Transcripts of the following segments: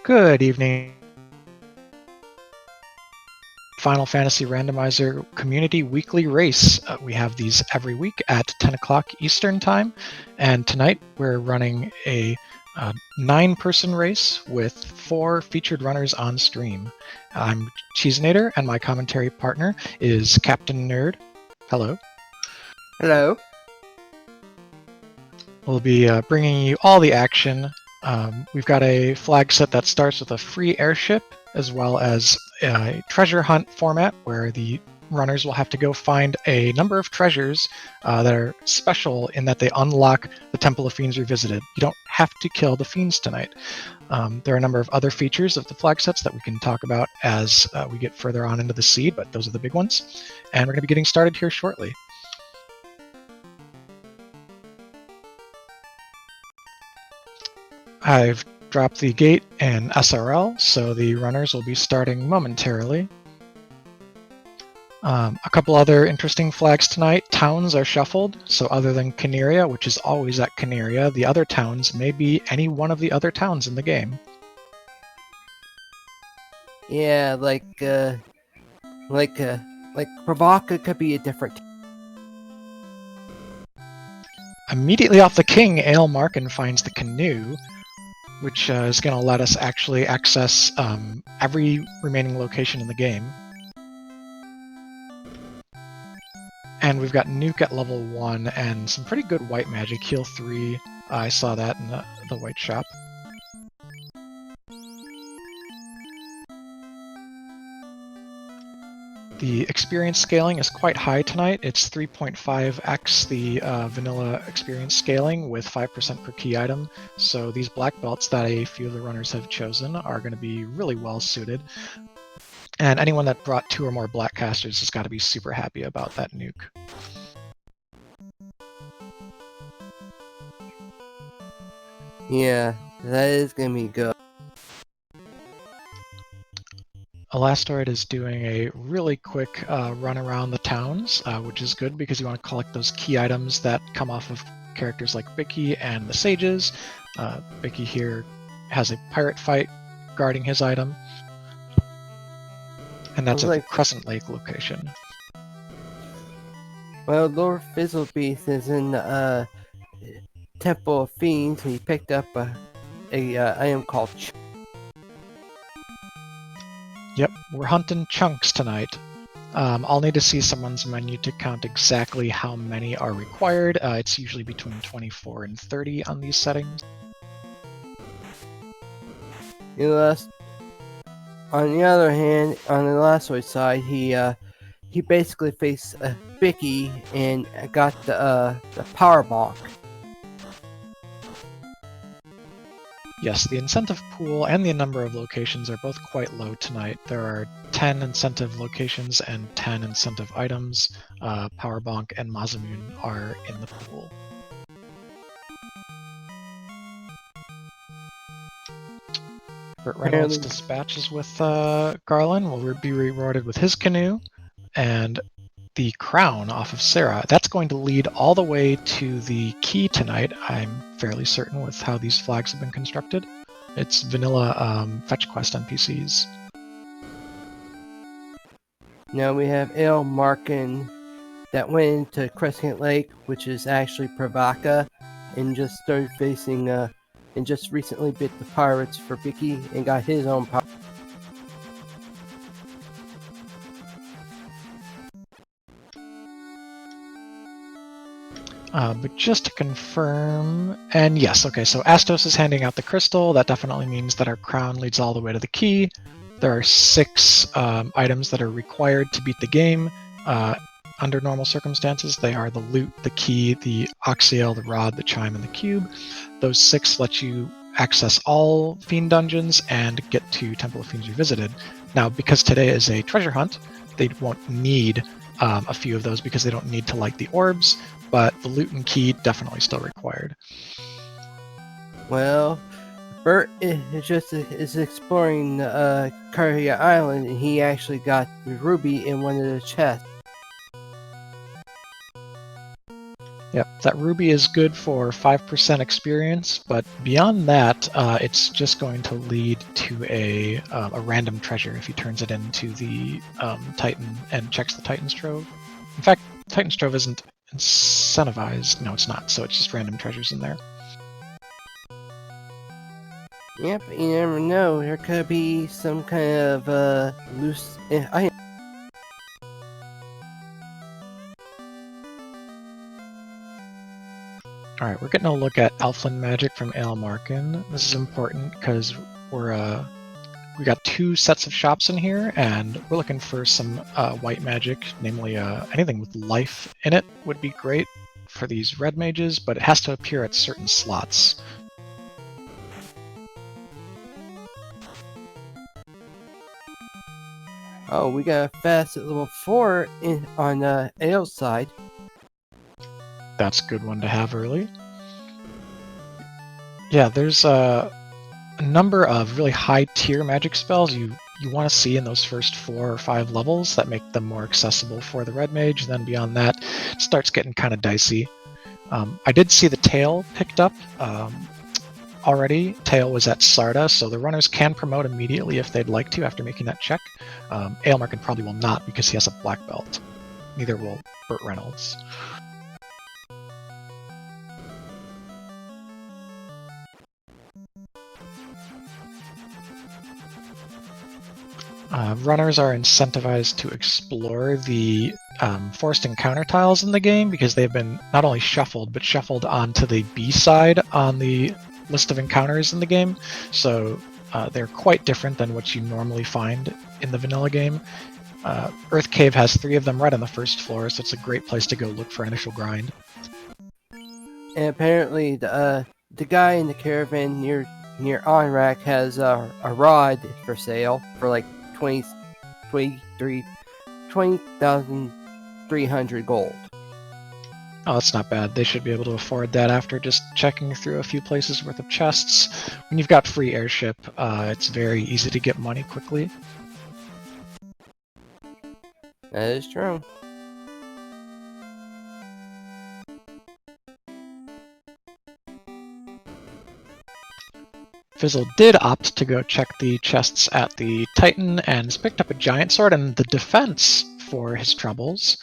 Good evening. Final Fantasy Randomizer Community Weekly Race. We have these every week at 10 o'clock Eastern Time, and tonight we're running a 9-person race with 4 featured runners on stream. I'm Cheesenator, and my commentary partner is Captain Nerd. Hello. Hello. We'll be bringing you all the action. We've got a flag set that starts with a free airship, as well as a treasure hunt format where the runners will have to go find a number of treasures that are special in that they unlock the Temple of Fiends Revisited. You don't have to kill the fiends tonight. There are a number of other features of the flag sets that we can talk about as we get further on into the seed, but those are the big ones. And we're going to be getting started here shortly. I've dropped the gate in SRL, so the runners will be starting momentarily. A couple other interesting flags tonight. Towns are shuffled, so other than Caneria, which is always at Caneria, the other towns may be any one of the other towns in the game. Yeah, like Pravaka could be a different. Immediately off the king, Ale Markin finds the canoe, which is going to let us actually access every remaining location in the game. And we've got Nuke at level 1 and some pretty good white magic. Heal 3, I saw that in the white shop. The experience scaling is quite high tonight. It's 3.5x the vanilla experience scaling with 5% per key item. So these black belts that a few of the runners have chosen are going to be really well suited. And anyone that brought 2 or more black casters has got to be super happy about that nuke. Yeah, that is gonna be good. Elastoid is doing a really quick run around the towns, which is good because you want to collect those key items that come off of characters like Bicky and the Sages. Bicky here has a pirate fight guarding his item, and that's at the Crescent Lake location. Well, Lord Fizzlebeast is in the Temple of Fiends, and he picked up a item called Yep, we're hunting chunks tonight. I'll need to see someone's menu to count exactly how many are required. It's usually between 24 and 30 on these settings. On the other hand, on the Elastoid side, he basically faced Bicky and got the power bonk. Yes, the incentive pool and the number of locations are both quite low tonight. There are 10 incentive locations and 10 incentive items. Power Bonk and Masamune are in the pool. Burt Reynolds dispatches with Garland will be rewarded with his canoe, and the crown off of Sarah. That's going to lead all the way to the key tonight, I'm fairly certain, with how these flags have been constructed. It's vanilla fetch quest NPCs. Now we have Ale Markin that went into Crescent Lake, which is actually Pravaka, and just started facing and just recently bit the pirates for Bicky and got his own power. But just to confirm, and yes, okay, so Astos is handing out the crystal. That definitely means that our crown leads all the way to the key. There are 6 items that are required to beat the game. Under normal circumstances, they are the loot, the key, the oxyale, the rod, the chime, and the cube. Those 6 let you access all Fiend dungeons and get to Temple of Fiends Revisited. Now, because today is a treasure hunt, they won't need a few of those because they don't need to light the orbs, but the loot and key definitely still required. Well, Bert is exploring Karia Island, and he actually got the ruby in one of the chests. Yep, that ruby is good for 5% experience, but beyond that, it's just going to lead to a random treasure if he turns it into the Titan and checks the Titan's Trove. In fact, Titan's Trove isn't incentivized. No, it's not, so it's just random treasures in there. Yep, you never know. There could be some kind of loose item. Alright, we're getting a look at Elflin magic from Aelmarkin. This is important because we got 2 sets of shops in here, and we're looking for some white magic, namely anything with life in it would be great for these red mages, but it has to appear at certain slots. Oh, we got a fast at level 4 on Ael's side. That's a good one to have early. Yeah, there's a number of really high tier magic spells you want to see in those first 4 or 5 levels that make them more accessible for the red mage. Then beyond that, it starts getting kind of dicey. I did see the tail picked up already. Tail was at Sarda, so the runners can promote immediately if they'd like to after making that check. Aelmarkin probably will not because he has a black belt. Neither will Burt Reynolds. Runners are incentivized to explore the forced encounter tiles in the game because they've been not only shuffled, but shuffled onto the B side on the list of encounters in the game. So they're quite different than what you normally find in the vanilla game. Earth Cave has 3 of them right on the first floor, so it's a great place to go look for initial grind. And apparently, the guy in the caravan near Onrak has a rod for sale for like 20,300 gold. Oh, that's not bad. They should be able to afford that after just checking through a few places worth of chests. When you've got free airship, it's very easy to get money quickly. That is true. Fizzle did opt to go check the chests at the Titan and has picked up a giant sword and the defense for his troubles.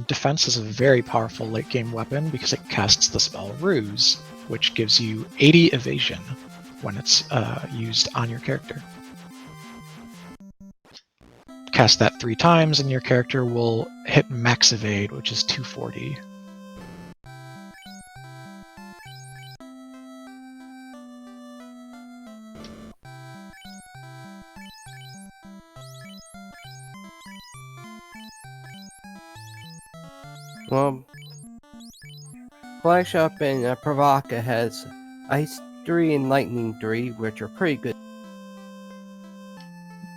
Defense is a very powerful late game weapon because it casts the spell Ruse, which gives you 80 evasion when it's used on your character. Cast that 3 times and your character will hit max evade, which is 240. Well, Flagshop and Pravaka has Ice 3 and Lightning 3, which are pretty good.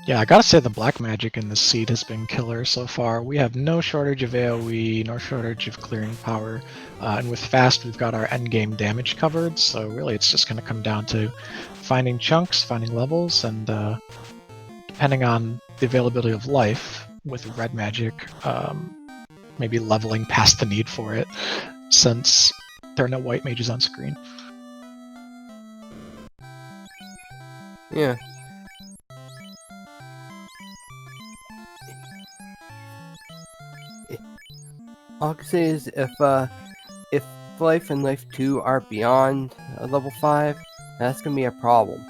Yeah, I gotta say the black magic in this seed has been killer so far. We have no shortage of AoE, no shortage of clearing power, and with fast we've got our endgame damage covered, so really it's just going to come down to finding chunks, finding levels, and depending on the availability of life with red magic, maybe leveling past the need for it, since there are no white mages on screen. Yeah. All I can say is if Life and Life 2 are beyond level 5, that's gonna be a problem.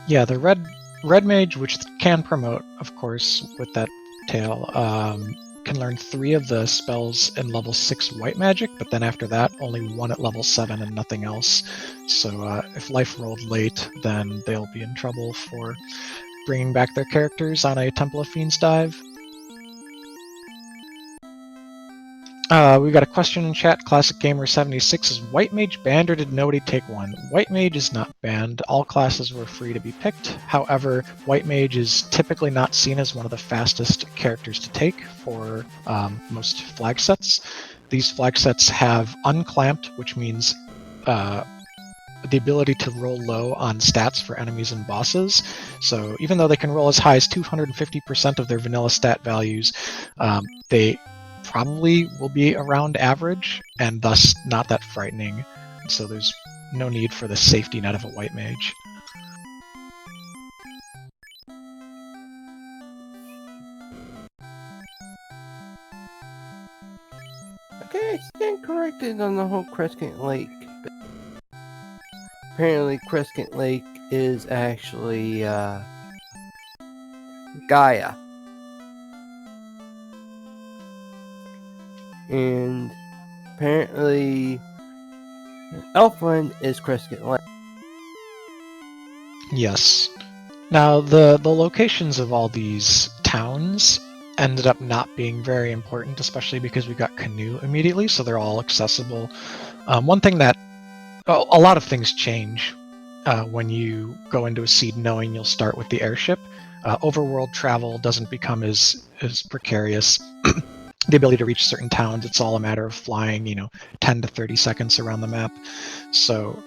Yeah, the red mage, which can promote, of course, with that tail, can learn 3 of the spells in level 6 white magic, but then after that, only 1 at level 7 and nothing else. So if Life rolled late, then they'll be in trouble for bringing back their characters on a Temple of Fiends dive. We got a question in chat. Classic Gamer 76 is White Mage banned or did nobody take one? White Mage is not banned. All classes were free to be picked. However, White Mage is typically not seen as one of the fastest characters to take for most flag sets. These flag sets have unclamped, which means the ability to roll low on stats for enemies and bosses. So even though they can roll as high as 250% of their vanilla stat values, they probably will be around average and thus not that frightening. So there's no need for the safety net of a white mage. Okay, I stand corrected on the whole Crescent Lake. But apparently, Crescent Lake is actually Gaia. And apparently, Elfland is Crescent Lake. Yes. Now, the locations of all these towns ended up not being very important, especially because we got Canoe immediately, so they're all accessible. One thing that a lot of things change when you go into a seed knowing you'll start with the airship. Overworld travel doesn't become as precarious. The ability to reach certain towns, it's all a matter of flying, 10 to 30 seconds around the map. So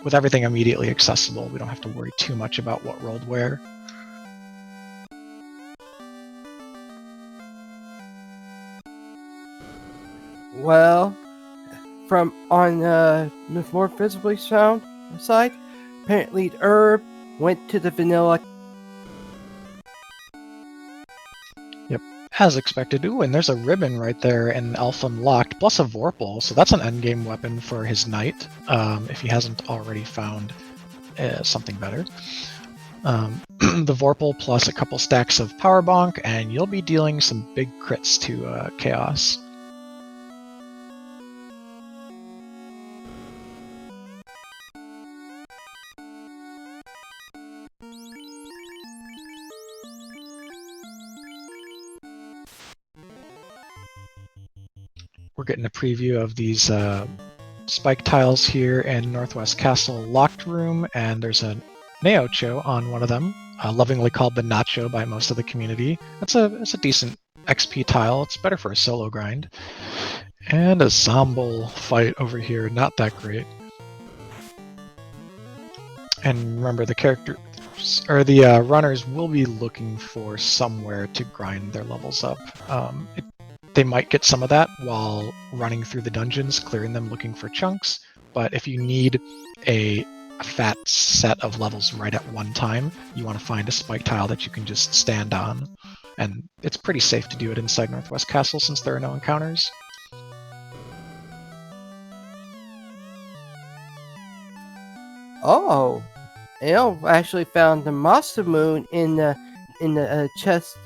with everything immediately accessible, we don't have to worry too much about what rolled where. Well, from on the more visibly sound side, apparently Herb went to the vanilla. Yep, as expected. Ooh, and there's a ribbon right there in Elfin Locked, plus a Vorpal, so that's an endgame weapon for his knight, if he hasn't already found something better. The Vorpal plus a couple stacks of Power Bonk, and you'll be dealing some big crits to Chaos. We're getting a preview of these spike tiles here in Northwest Castle Locked Room, and there's a Neocho on one of them, lovingly called the Nacho by most of the community. It's a decent XP tile. It's better for a solo grind. And a Zombol fight over here, not that great. And remember, the characters or the runners will be looking for somewhere to grind their levels up. They might get some of that while running through the dungeons, clearing them, looking for chunks. But if you need a fat set of levels right at one time, you want to find a spike tile that you can just stand on. And it's pretty safe to do it inside Northwest Castle since there are no encounters. Oh, Elf actually found the Master Moon in the chest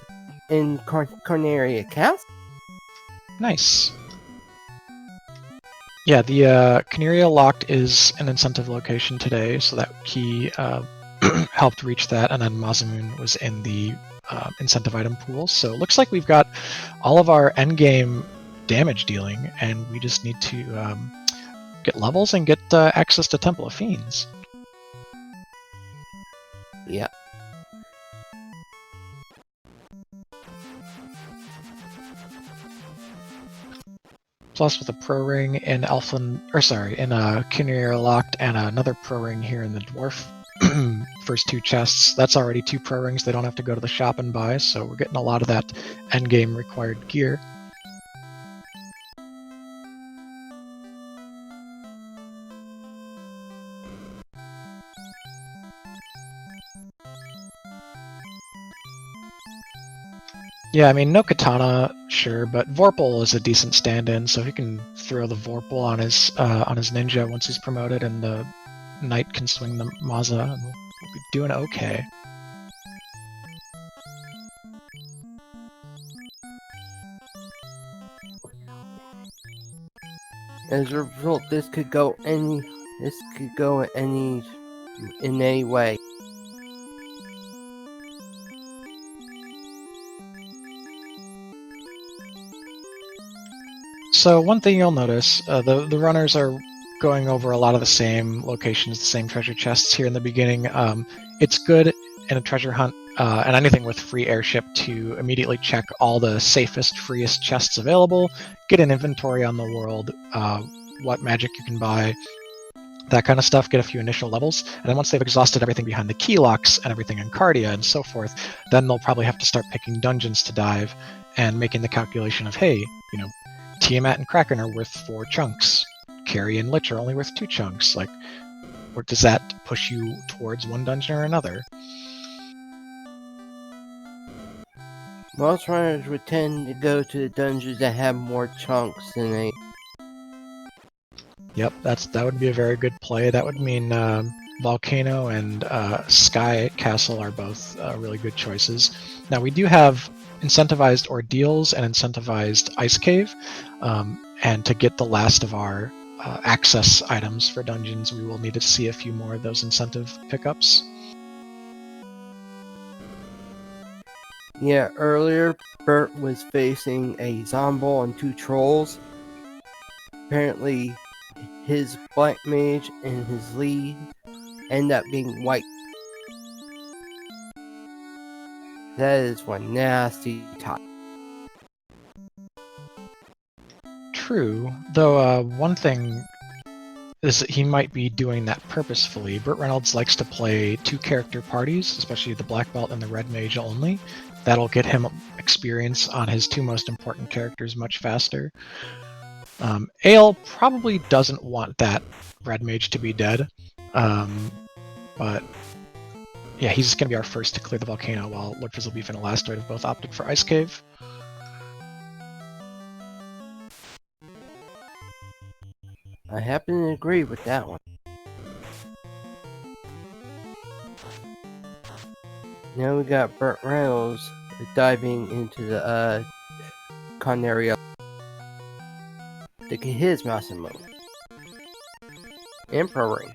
in Corneria Castle. Nice. Yeah, the Canaria Locked is an incentive location today, so that key helped reach that, and then Mazamoon was in the incentive item pool. So it looks like we've got all of our endgame damage dealing, and we just need to get levels and get access to Temple of Fiends. Yeah. Plus, with a pro ring in Canaria Locked, and another pro ring here in the Dwarf first two chests, that's already 2 pro rings they don't have to go to the shop and buy, so we're getting a lot of that endgame required gear. Yeah, I mean, no katana, sure, but Vorpal is a decent stand-in, so he can throw the Vorpal on his ninja once he's promoted, and the knight can swing the Maza, and we'll be doing okay. As a result, this could go in any way. So one thing you'll notice, the runners are going over a lot of the same locations, the same treasure chests here in the beginning. It's good in a treasure hunt and anything with free airship to immediately check all the safest, freest chests available, get an inventory on the world, what magic you can buy, that kind of stuff, get a few initial levels, and then once they've exhausted everything behind the key locks and everything in Cardia and so forth, then they'll probably have to start picking dungeons to dive and making the calculation of, hey, Tiamat and Kraken are worth 4 chunks. Carrie and Lich are only worth 2 chunks. Or does that push you towards one dungeon or another? Most runners would tend to go to the dungeons that have more chunks than they. Yep, that would be a very good play. That would mean Volcano and Sky Castle are both really good choices. Now we do have incentivized ordeals and incentivized Ice Cave, and to get the last of our access items for dungeons, we will need to see a few more of those incentive pickups. Yeah, earlier Bert was facing a Zombol and 2 trolls. Apparently, his Black Mage and his lead end up being white. That is one nasty top. True, though one thing is that he might be doing that purposefully. Burt Reynolds likes to play 2-character parties, especially the Black Belt and the Red Mage only. That'll get him experience on his 2 most important characters much faster. Ale probably doesn't want that Red Mage to be dead, but yeah, he's going to be our first to clear the volcano, while Lord Fizzlebeef and Elastoid have both opted for Ice Cave. I happen to agree with that one. Now we got Burt Reynolds diving into the Conaria to get his mouse and mode. Emperor Ring.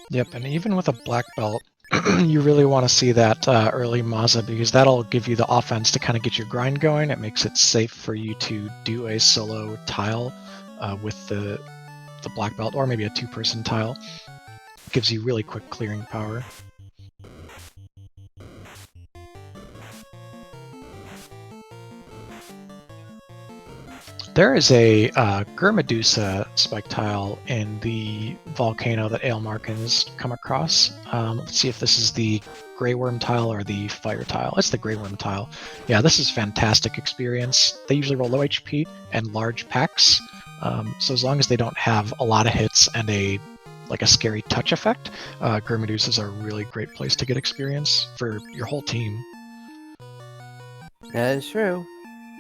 Yep, and even with a black belt, you really want to see that early Maza, because that'll give you the offense to kind of get your grind going. It makes it safe for you to do a solo tile with the black belt, or maybe a 2-person tile. It gives you really quick clearing power. There is a Gurmedusa spike tile in the volcano that Aelmarkin has come across. Let's see if this is the Grey Worm tile or the Fire tile. It's the Grey Worm tile. Yeah, this is fantastic experience. They usually roll low HP and large packs, so as long as they don't have a lot of hits and a scary touch effect, Gurmedusas are a really great place to get experience for your whole team. That is true,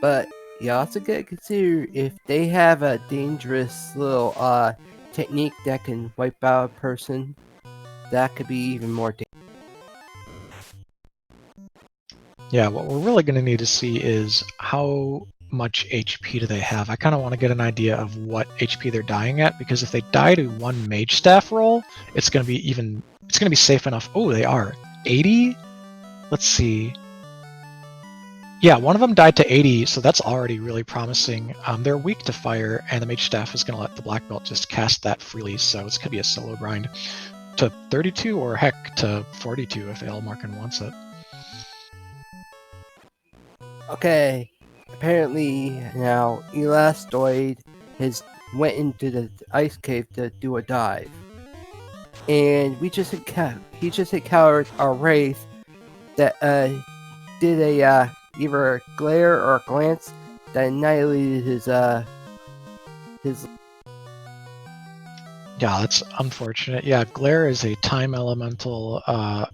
but you also gotta consider if they have a dangerous little technique that can wipe out a person, that could be even more dangerous. Yeah, what we're really going to need to see is how much HP do they have. I kind of want to get an idea of what HP they're dying at, because if they die to 1 Mage Staff roll, it's going to be safe enough. Oh, they are 80. Let's see. Yeah, one of them died to 80, so that's already really promising. They're weak to fire, and the Mage Staff is going to let the Black Belt just cast that freely, so it's going to be a solo grind to 32, or heck, to 42 if Aelmarkin wants it. Okay, apparently now Elastoid has went into the ice cave to do a dive, and he just encountered a wraith that did a either a glare or a glance that annihilated his. Yeah, that's unfortunate. Yeah, Glare is a time elemental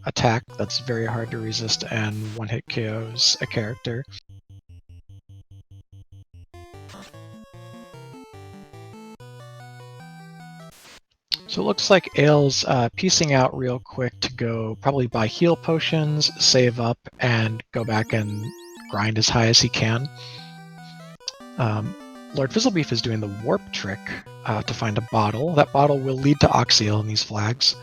attack that's very hard to resist, and one-hit KOs a character. So it looks like Ael's piecing out real quick to go probably buy heal potions, save up, and go back and grind as high as he can. Lord Fizzlebeef is doing the warp trick to find a bottle. That bottle will lead to Oxyale in these flags.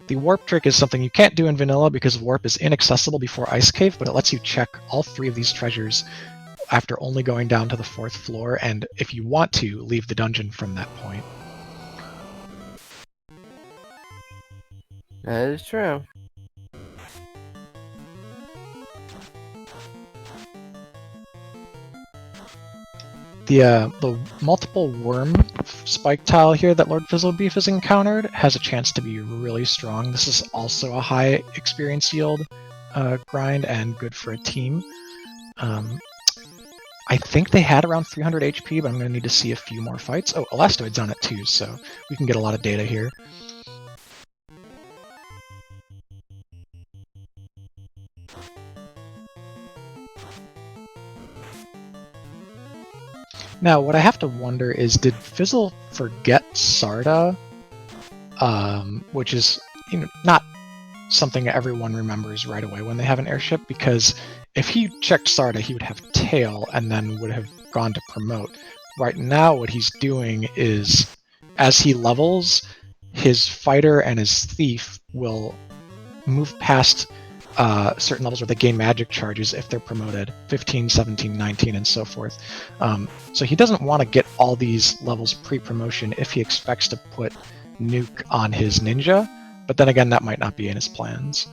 The warp trick is something you can't do in vanilla because warp is inaccessible before Ice Cave, but it lets you check all 3 of these treasures after only going down to the 4th floor, and if you want to, leave the dungeon from that point. That is true. The multiple worm spike tile here that Lord Fizzlebeef has encountered has a chance to be really strong. This is also a high experience yield grind and good for a team. I think they had around 300 HP, but I'm going to need to see a few more fights. Oh, Elastoid's on it too, so we can get a lot of data here. Now, what I have to wonder is, did Fizzle forget Sarda? Which is, not something everyone remembers right away when they have an airship, because if he checked Sarda, he would have Tail and then would have gone to promote. Right now, what he's doing is, as he levels, his fighter and his thief will move past certain levels where they gain magic charges if they're promoted, 15, 17, 19, and so forth. So he doesn't want to get all these levels pre-promotion if he expects to put Nuke on his ninja, but then again, that might not be in his plans.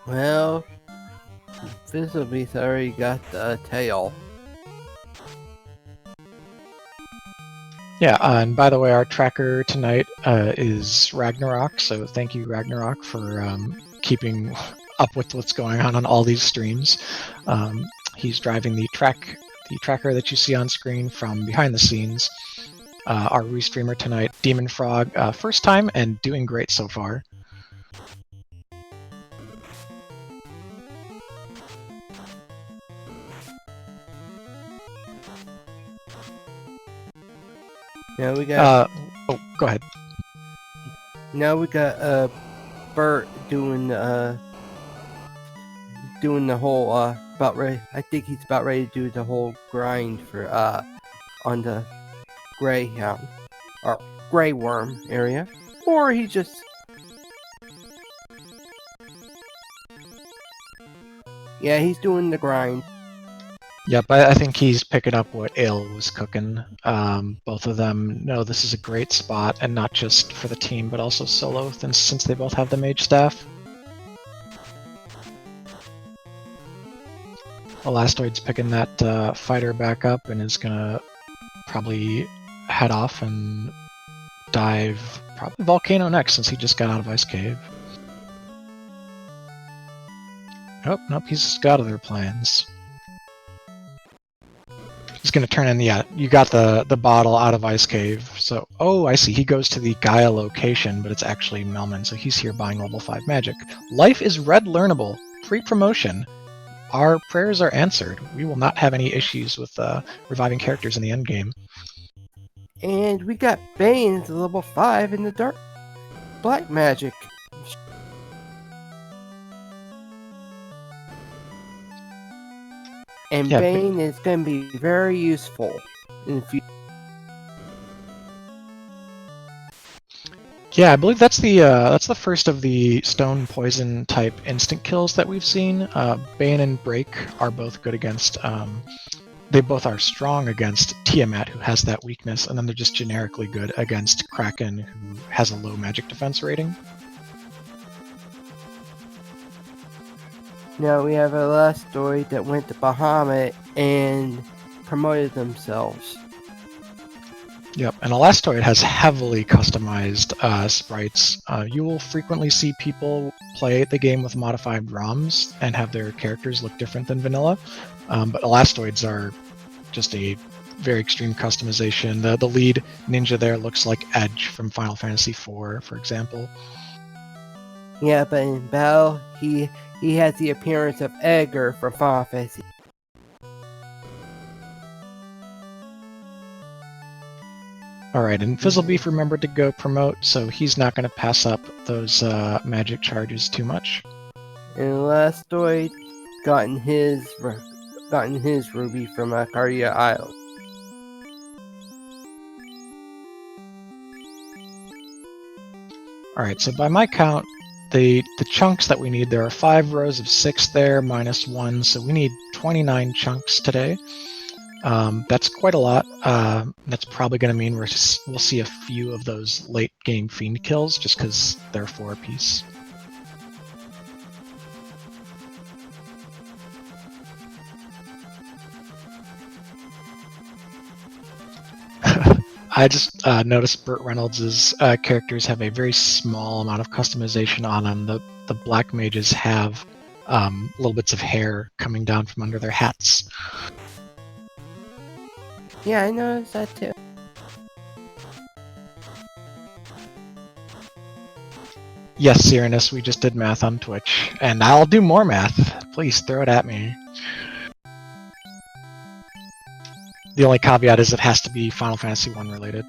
Well, Fizzlebeef already got the tail. Yeah, and by the way, our tracker tonight is Ragnarok, so thank you, Ragnarok, for keeping up with what's going on all these streams. He's driving the tracker that you see on screen from behind the scenes. Our restreamer tonight, Demon Frog, first time and doing great so far. Now we got. Oh, go ahead. Now we got Bert doing the whole about ready. I think he's about ready to do the whole grind for on the Greyhound or Grey Worm area, or he just. Yeah, he's doing the grind. Yep, I think he's picking up what Ale was cooking. Both of them know this is a great spot, and not just for the team, but also solo, since they both have the mage staff. Elastoid's picking that fighter back up and is gonna probably head off and dive probably Volcano next, since he just got out of Ice Cave. Oh, nope, he's got other plans. He's going to turn in, yeah, you got the bottle out of Ice Cave. So, oh, I see. He goes to the Gaia location, but it's actually Melman, so he's here buying level 5 magic. Life is red learnable. Pre-promotion. Our prayers are answered. We will not have any issues with reviving characters in the endgame. And we got Bane at level 5 in the dark black magic. And yeah, Bane is going to be very useful in the future. Yeah, I believe that's the first of the stone poison type instant kills that we've seen. Bane and Break are both good against. They both are strong against Tiamat, who has that weakness, and then they're just generically good against Kraken, who has a low magic defense rating. Now we have a Elastoid that went to Bahamut and promoted themselves. Yep, and Elastoid has heavily customized sprites. You will frequently see people play the game with modified ROMs and have their characters look different than vanilla, but Elastoids are just a very extreme customization. The lead ninja there looks like Edge from Final Fantasy IV, for example. Yeah, but in battle, he has the appearance of Edgar from Final Fantasy. Alright, and Fizzlebeef remembered to go promote, so he's not going to pass up those magic charges too much. And Elastoid gotten his ruby from Caria Isle. Alright, so by my count, the chunks that we need, there are 5 rows of 6 there, minus 1, so we need 29 chunks today. That's quite a lot. That's probably going to mean we'll see a few of those late game fiend kills, just because they're 4 apiece. I just noticed Burt Reynolds' characters have a very small amount of customization on them. The black mages have little bits of hair coming down from under their hats. Yeah, I noticed that too. Yes, Cyrenus, we just did math on Twitch, and I'll do more math. Please throw it at me. The only caveat is it has to be Final Fantasy I related.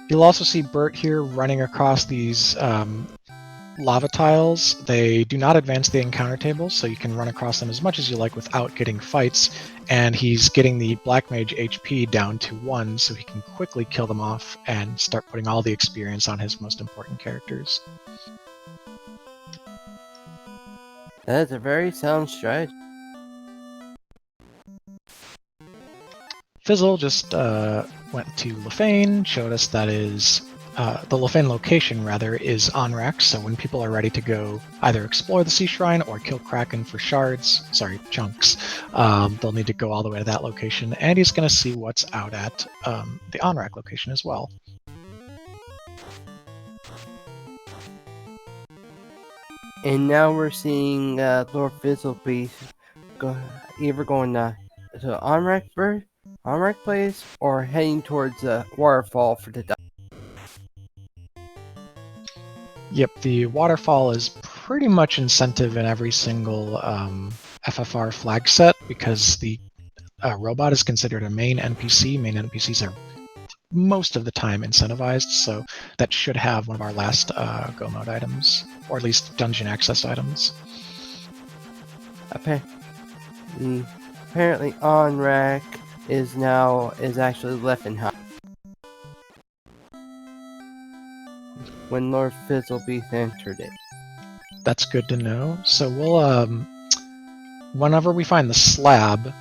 You'll also see Bert here running across these lava tiles. They do not advance the encounter table, so you can run across them as much as you like without getting fights, and he's getting the Black Mage HP down to 1, so he can quickly kill them off and start putting all the experience on his most important characters. That is a very sound strategy. Fizzle just went to Lefane, showed us that is the Lefane location rather is Onrac, so when people are ready to go either explore the Sea Shrine or kill Kraken for chunks, they'll need to go all the way to that location, and he's going to see what's out at the Onrac location as well. And now we're seeing Lord Fizzlebeast either going to Onrac place or heading towards the waterfall for the Yep, the waterfall is pretty much incentive in every single FFR flag set because the robot is considered a main NPC. Main NPCs are most of the time incentivized, so that should have one of our last go mode items, or at least dungeon access items. Apparently Onrac is actually left in high. When Lord Fizzlebeast entered it. That's good to know. So we'll, whenever we find the slab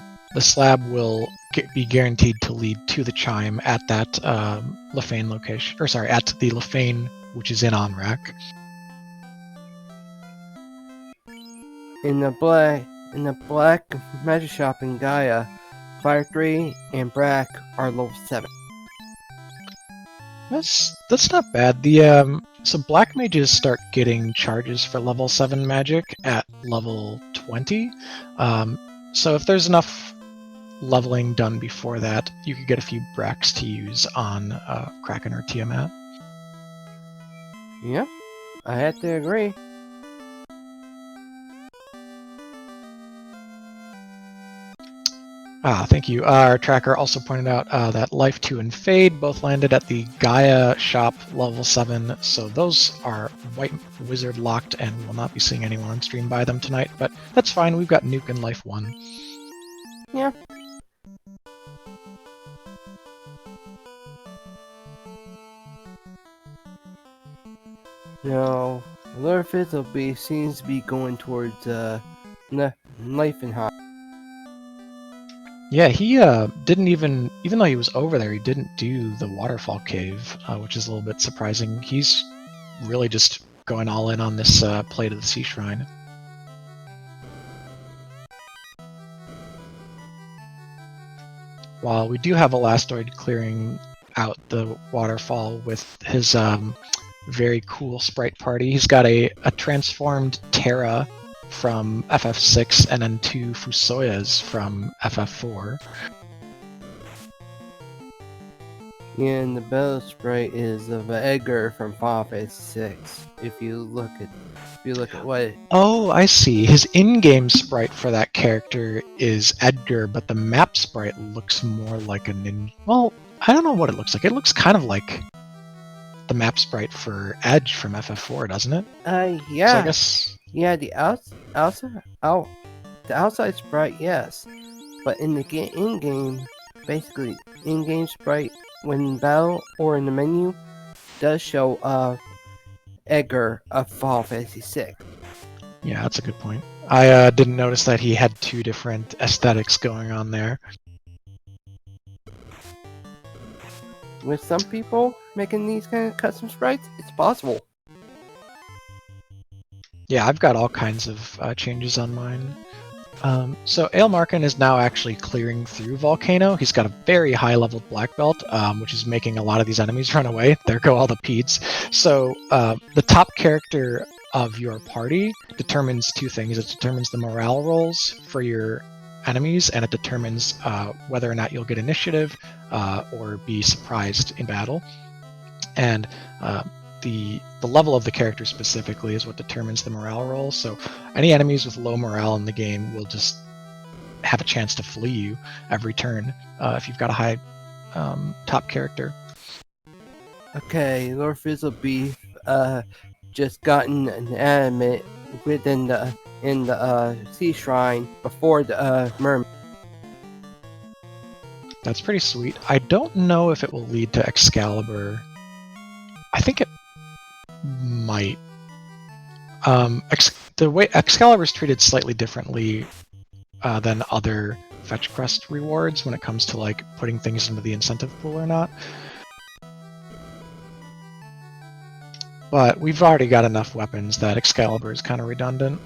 will be guaranteed to lead to the chime at that Lefane location, at the Lefane, which is in Onrac. In the black magic shop in Gaia, Fire 3 and Brack are level 7. That's not bad. The so black mages start getting charges for level 7 magic at level 20. So if there's enough leveling done before that, you could get a few bracks to use on Kraken or Tiamat. Yep, I have to agree. Thank you. Our tracker also pointed out that Life 2 and Fade both landed at the Gaia shop level 7, so those are White Wizard locked and we'll not be seeing anyone on stream buy them tonight, but that's fine, we've got Nuke and Life 1. Yeah. No, Lord Fizzlebeast seems to be going towards Life and High. Yeah, he didn't even though he was over there, he didn't do the waterfall cave, which is a little bit surprising. He's really just going all in on this play to the Sea Shrine. While we do have Elastoid clearing out the waterfall with his very cool sprite party, he's got a transformed Terra from FF6 and then 2 Fusoyas from FF4. And the battle sprite is of Edgar from Final Fantasy 6. If you look at what. Oh, I see. His in-game sprite for that character is Edgar, but the map sprite looks more like a ninja. Well, I don't know what it looks like. It looks kind of like the map sprite for Edge from FF4, doesn't it? Yeah. So I guess. Yeah, the outside sprite, yes, but in the in-game, basically in-game sprite when in battle or in the menu does show Edgar of Final Fantasy 6. Yeah, that's a good point. I didn't notice that he had 2 different aesthetics going on there. With some people making these kind of custom sprites, it's possible. Yeah, I've got all kinds of changes on mine. So Aelmarkin is now actually clearing through Volcano. He's got a very high-leveled black belt, which is making a lot of these enemies run away. There go all the peds. So the top character of your party determines two things. It determines the morale rolls for your enemies, and it determines whether or not you'll get initiative or be surprised in battle. And the level of the character specifically is what determines the morale roll. So any enemies with low morale in the game will just have a chance to flee you every turn if you've got a high top character. Okay, Lord Fizzlebeef just gotten an animate within the sea shrine before the mermaid. That's pretty sweet. I don't know if it will lead to Excalibur. I think it might. The way Excalibur is treated slightly differently than other fetch quest rewards when it comes to like putting things into the incentive pool or not. But we've already got enough weapons that Excalibur is kind of redundant.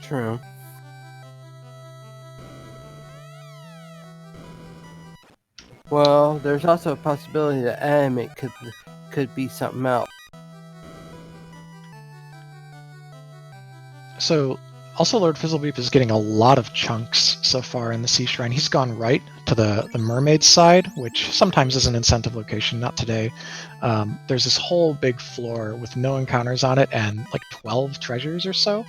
True. Well, there's also a possibility that animate could be something else. So, also Lord Fizzlebeep is getting a lot of chunks so far in the Sea Shrine. He's gone right to the mermaid side, which sometimes is an incentive location, not today. There's this whole big floor with no encounters on it and like 12 treasures or so.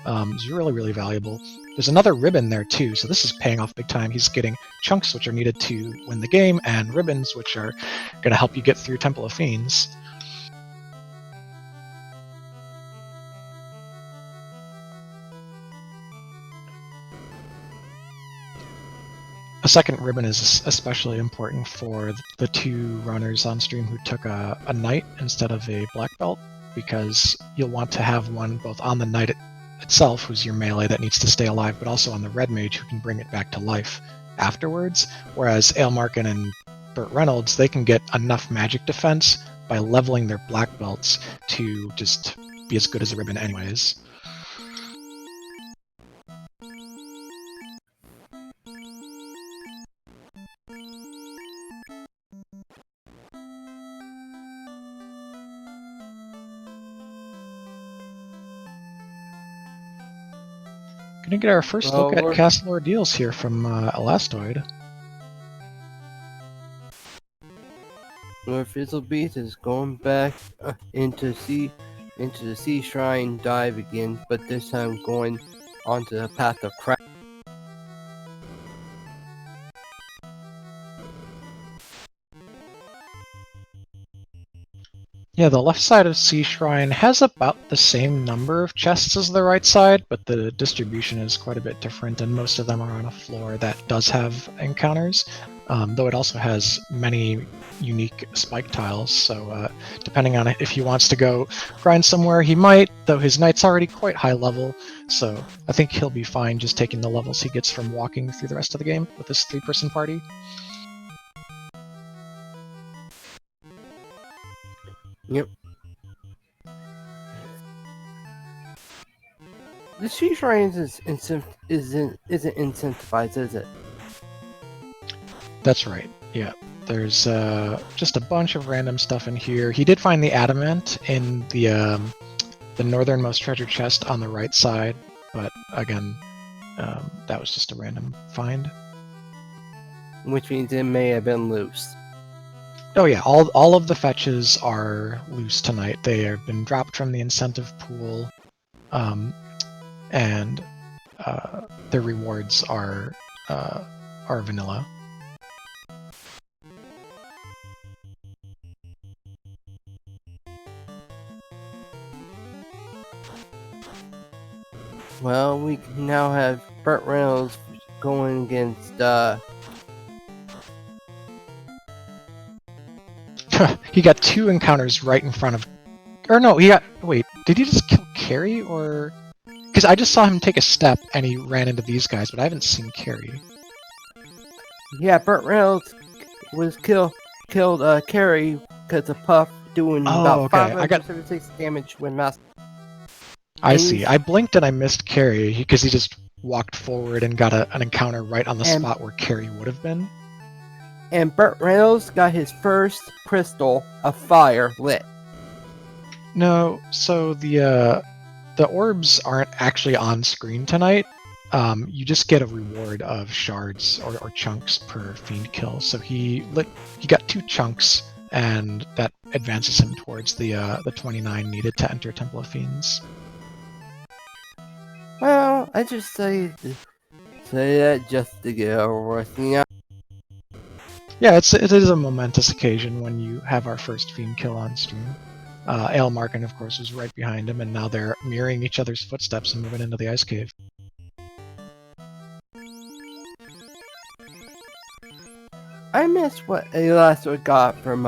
It's really, really valuable. There's another ribbon there too, so this is paying off big time. He's getting chunks which are needed to win the game, and ribbons which are going to help you get through Temple of Fiends. A second ribbon is especially important for the two runners on stream who took a knight instead of a black belt, because you'll want to have one both on the knight itself, who's your melee that needs to stay alive, but also on the red mage who can bring it back to life afterwards. Whereas Aelmarkin and Burt Reynolds, they can get enough magic defense by leveling their black belts to just be as good as a ribbon anyways. Gonna get our first look at Castle Ordeals here from Elastoid. Lord Fizzlebeef is going back into the sea shrine dive again, but this time going onto the path of craft. Yeah, the left side of Sea Shrine has about the same number of chests as the right side, but the distribution is quite a bit different, and most of them are on a floor that does have encounters, though it also has many unique spike tiles, so depending on if he wants to go grind somewhere, he might, though his knight's already quite high level, so I think he'll be fine just taking the levels he gets from walking through the rest of the game with this 3-person party. Yep. The sea shrine isn't incentivized, is it? That's right. Yeah. There's just a bunch of random stuff in here. He did find the adamant in the northernmost treasure chest on the right side, but again, that was just a random find. Which means it may have been loose. Oh yeah, all of the fetches are loose tonight. They have been dropped from the incentive pool, and their rewards are vanilla. Well, we now have Burt Reynolds going against He got 2 encounters right in front of... Or no, he got... Wait, did he just kill Carrie, or... Because I just saw him take a step and he ran into these guys, but I haven't seen Carrie. Yeah, Burt Reynolds was killed Carrie because of Puff doing about 576 damage when mass. I And see. he's- I blinked and I missed Carrie because he just walked forward and got an encounter right on the And- spot where Carrie would have been. And Burt Reynolds got his first crystal of fire lit. No, so the orbs aren't actually on screen tonight. You just get a reward of shards or chunks per fiend kill. So he got 2 chunks, and that advances him towards the 29 needed to enter Temple of Fiends. Well, I just say that just to get over with, you know. Yeah, it is a momentous occasion when you have our first fiend kill on stream. Ale Markin, of course, was right behind him, and now they're mirroring each other's footsteps and moving into the ice cave. I miss what Elasto got from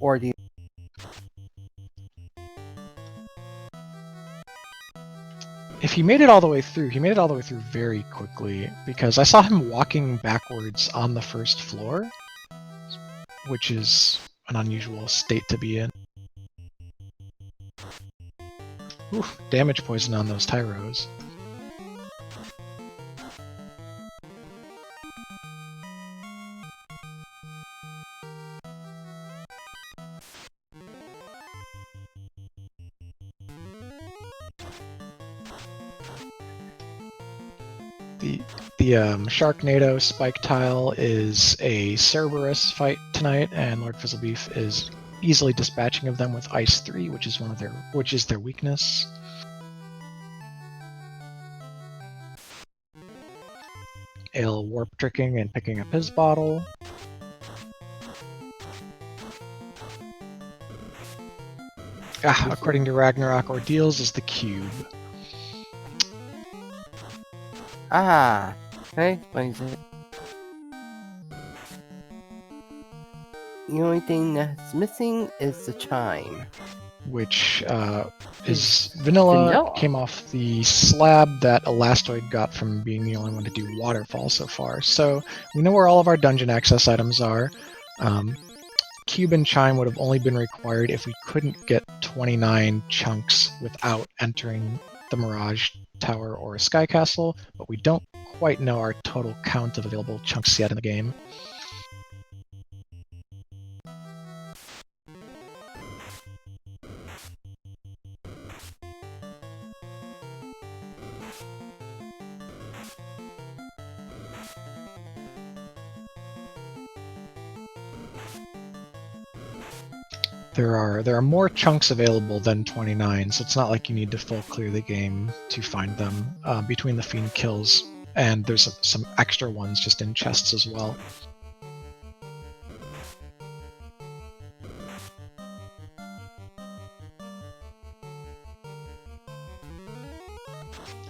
Ordeal. If he made it all the way through, he made it all the way through very quickly, because I saw him walking backwards on the first floor, which is an unusual state to be in. Oof, damage poison on those Tyros. The Sharknado Spike Tile is a Cerberus fight tonight, and Lord Fizzlebeef is easily dispatching of them with Ice 3, which is their weakness. Ale warp tricking and picking up his bottle. According to Ragnarok, Ordeals is the cube. Okay, explains it. The only thing that's missing is the chime. Which is vanilla, came off the slab that Elastoid got from being the only one to do waterfall so far. So we know where all of our dungeon access items are. Cube and chime would have only been required if we couldn't get 29 chunks without entering the Mirage Tower or Sky Castle, but we don't quite know our total count of available chunks yet in the game. There are more chunks available than 29, so it's not like you need to full clear the game to find them between the fiend kills, and there's some extra ones just in chests as well.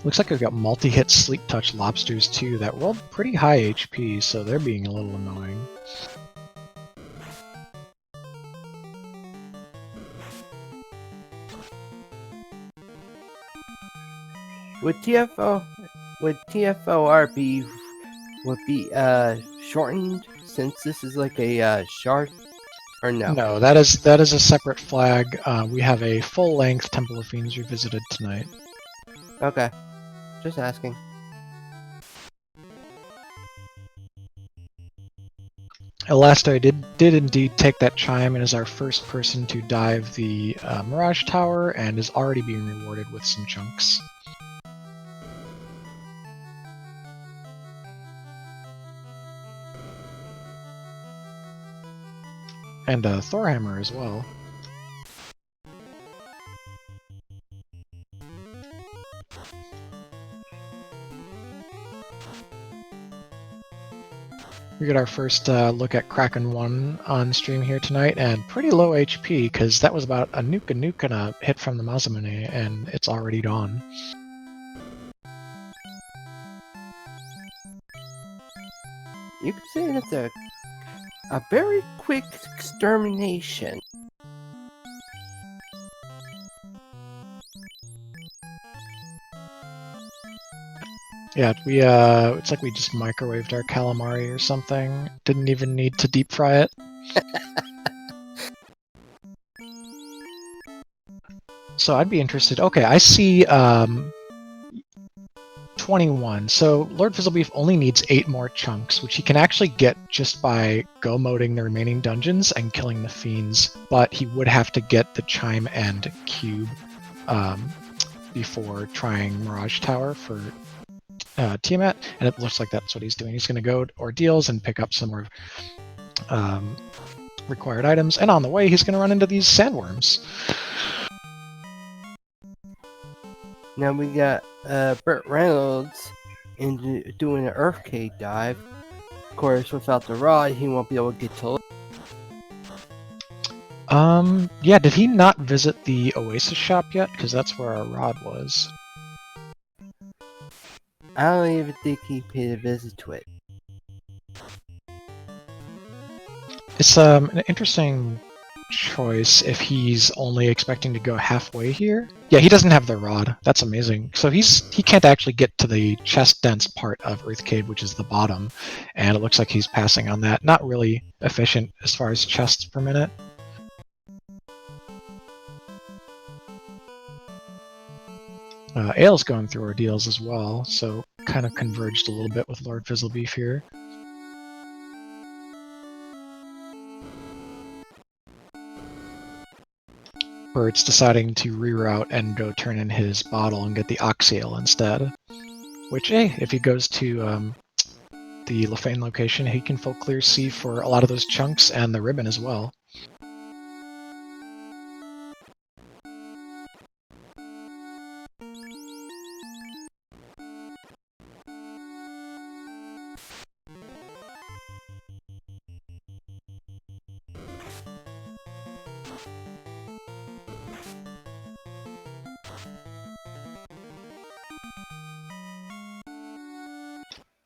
Looks like we've got multi-hit Sleep Touch Lobsters too that rolled pretty high HP, so they're being a little annoying. Would TFOR be shortened since this is like a shard, or no? No, that is a separate flag. We have a full-length Temple of Fiends Revisited tonight. Okay, just asking. Elasto did indeed take that chime and is our first person to dive the Mirage Tower and is already being rewarded with some chunks. And a Thorhammer as well. We got our first look at Kraken 1 on stream here tonight, and pretty low HP, because that was about a nuke and a hit from the Mazamune, and it's already gone. You could say that's a very quick extermination. Yeah, it's like we just microwaved our calamari or something. Didn't even need to deep fry it. So I'd be interested. Okay, I see 21. So Lord Fizzlebeef only needs 8 more chunks, which he can actually get just by go-moding the remaining dungeons and killing the fiends, but he would have to get the Chime and Cube before trying Mirage Tower for Tiamat, and it looks like that's what he's doing. He's going to go to Ordeals and pick up some more required items, and on the way he's going to run into these sandworms. Now we got Burt Reynolds doing an Earthcade dive. Of course, without the rod, he won't be able to get to. Yeah, did he not visit the Oasis shop yet? Because that's where our rod was. I don't even think he paid a visit to it. It's an interesting choice if he's only expecting to go halfway here. Yeah, he doesn't have the rod. That's amazing. So he can't actually get to the chest dense part of Earthcade, which is the bottom, and it looks like he's passing on that. Not really efficient as far as chests per minute. Ale's going through Ordeals as well, so kind of converged a little bit with Lord Fizzlebeef here. Bert's deciding to reroute and go turn in his bottle and get the Oxyale instead. Which, hey, if he goes to the Lefane location, he can full clear C for a lot of those chunks and the ribbon as well.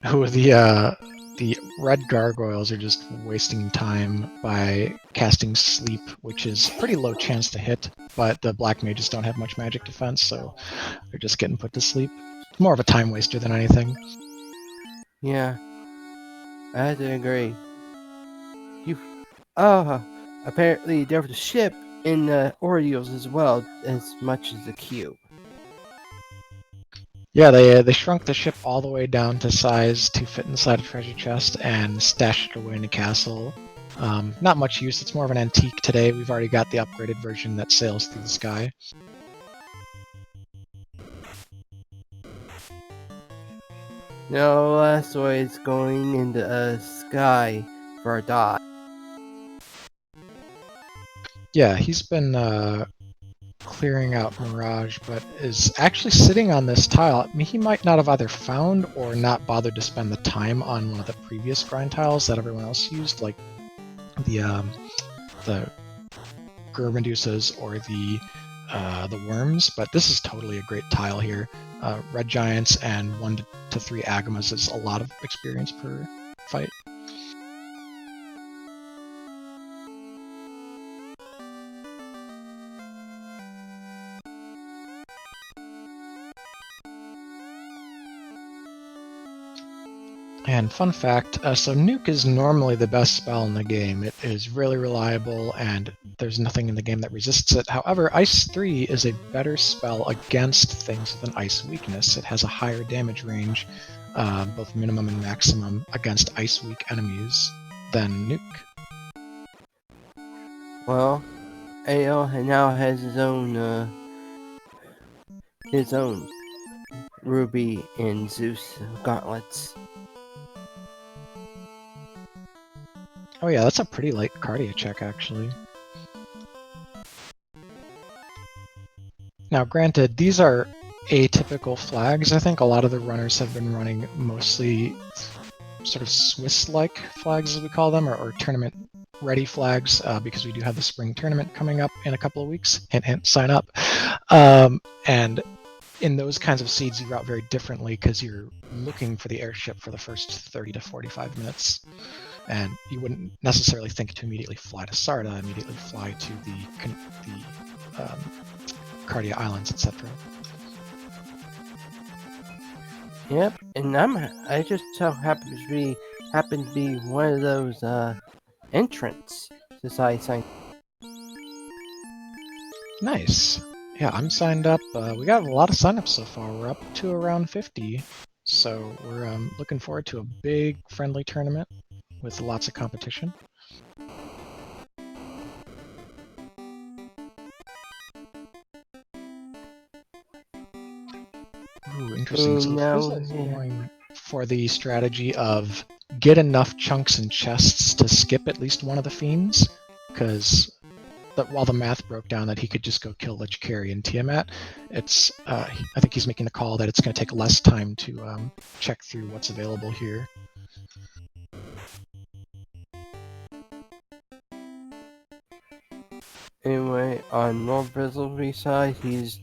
Oh, the red gargoyles are just wasting time by casting sleep, which is pretty low chance to hit, but the black mages don't have much magic defense, so they're just getting put to sleep. More of a time waster than anything. Yeah, I have to agree. Apparently there was a ship in the Orioles as well, as much as the cube. Yeah, they shrunk the ship all the way down to size to fit inside a treasure chest and stashed it away in a castle. Not much use, it's more of an antique today. We've already got the upgraded version that sails through the sky. No, asteroids going into the sky for a dot. Yeah, he's been clearing out Mirage, but is actually sitting on this tile. I mean, he might not have either found or not bothered to spend the time on one of the previous grind tiles that everyone else used, like the Germedusas or the worms. But this is totally a great tile here. Red Giants and 1 to 3 Agamas is a lot of experience per fight. And fun fact, so Nuke is normally the best spell in the game. It is really reliable, and there's nothing in the game that resists it. However, Ice 3 is a better spell against things with an Ice weakness. It has a higher damage range, both minimum and maximum, against Ice-weak enemies than Nuke. Well, AL now has his own Ruby and Zeus gauntlets. Oh yeah, that's a pretty light cardia check, actually. Now, granted, these are atypical flags. I think a lot of the runners have been running mostly sort of Swiss-like flags, as we call them, or tournament-ready flags, because we do have the spring tournament coming up in a couple of weeks. Hint, hint, sign up. And in those kinds of seeds, you route very differently because you're looking for the airship for the first 30 to 45 minutes. And you wouldn't necessarily think to immediately fly to Sarda, immediately fly to the Cardia Islands, etc. Yep, and I just so happen to be one of those entrants to Society Science. Nice. Yeah, I'm signed up. We got a lot of signups so far. We're up to around 50. So we're looking forward to a big friendly tournament with lots of competition. Ooh, interesting. So Now, Fizzle's going for the strategy of get enough chunks and chests to skip at least one of the fiends, because while the math broke down that he could just go kill Lich Carry and Tiamat, it's I think he's making the call that it's going to take less time to check through what's available here. anyway, on Lord Frizzleby's side, he's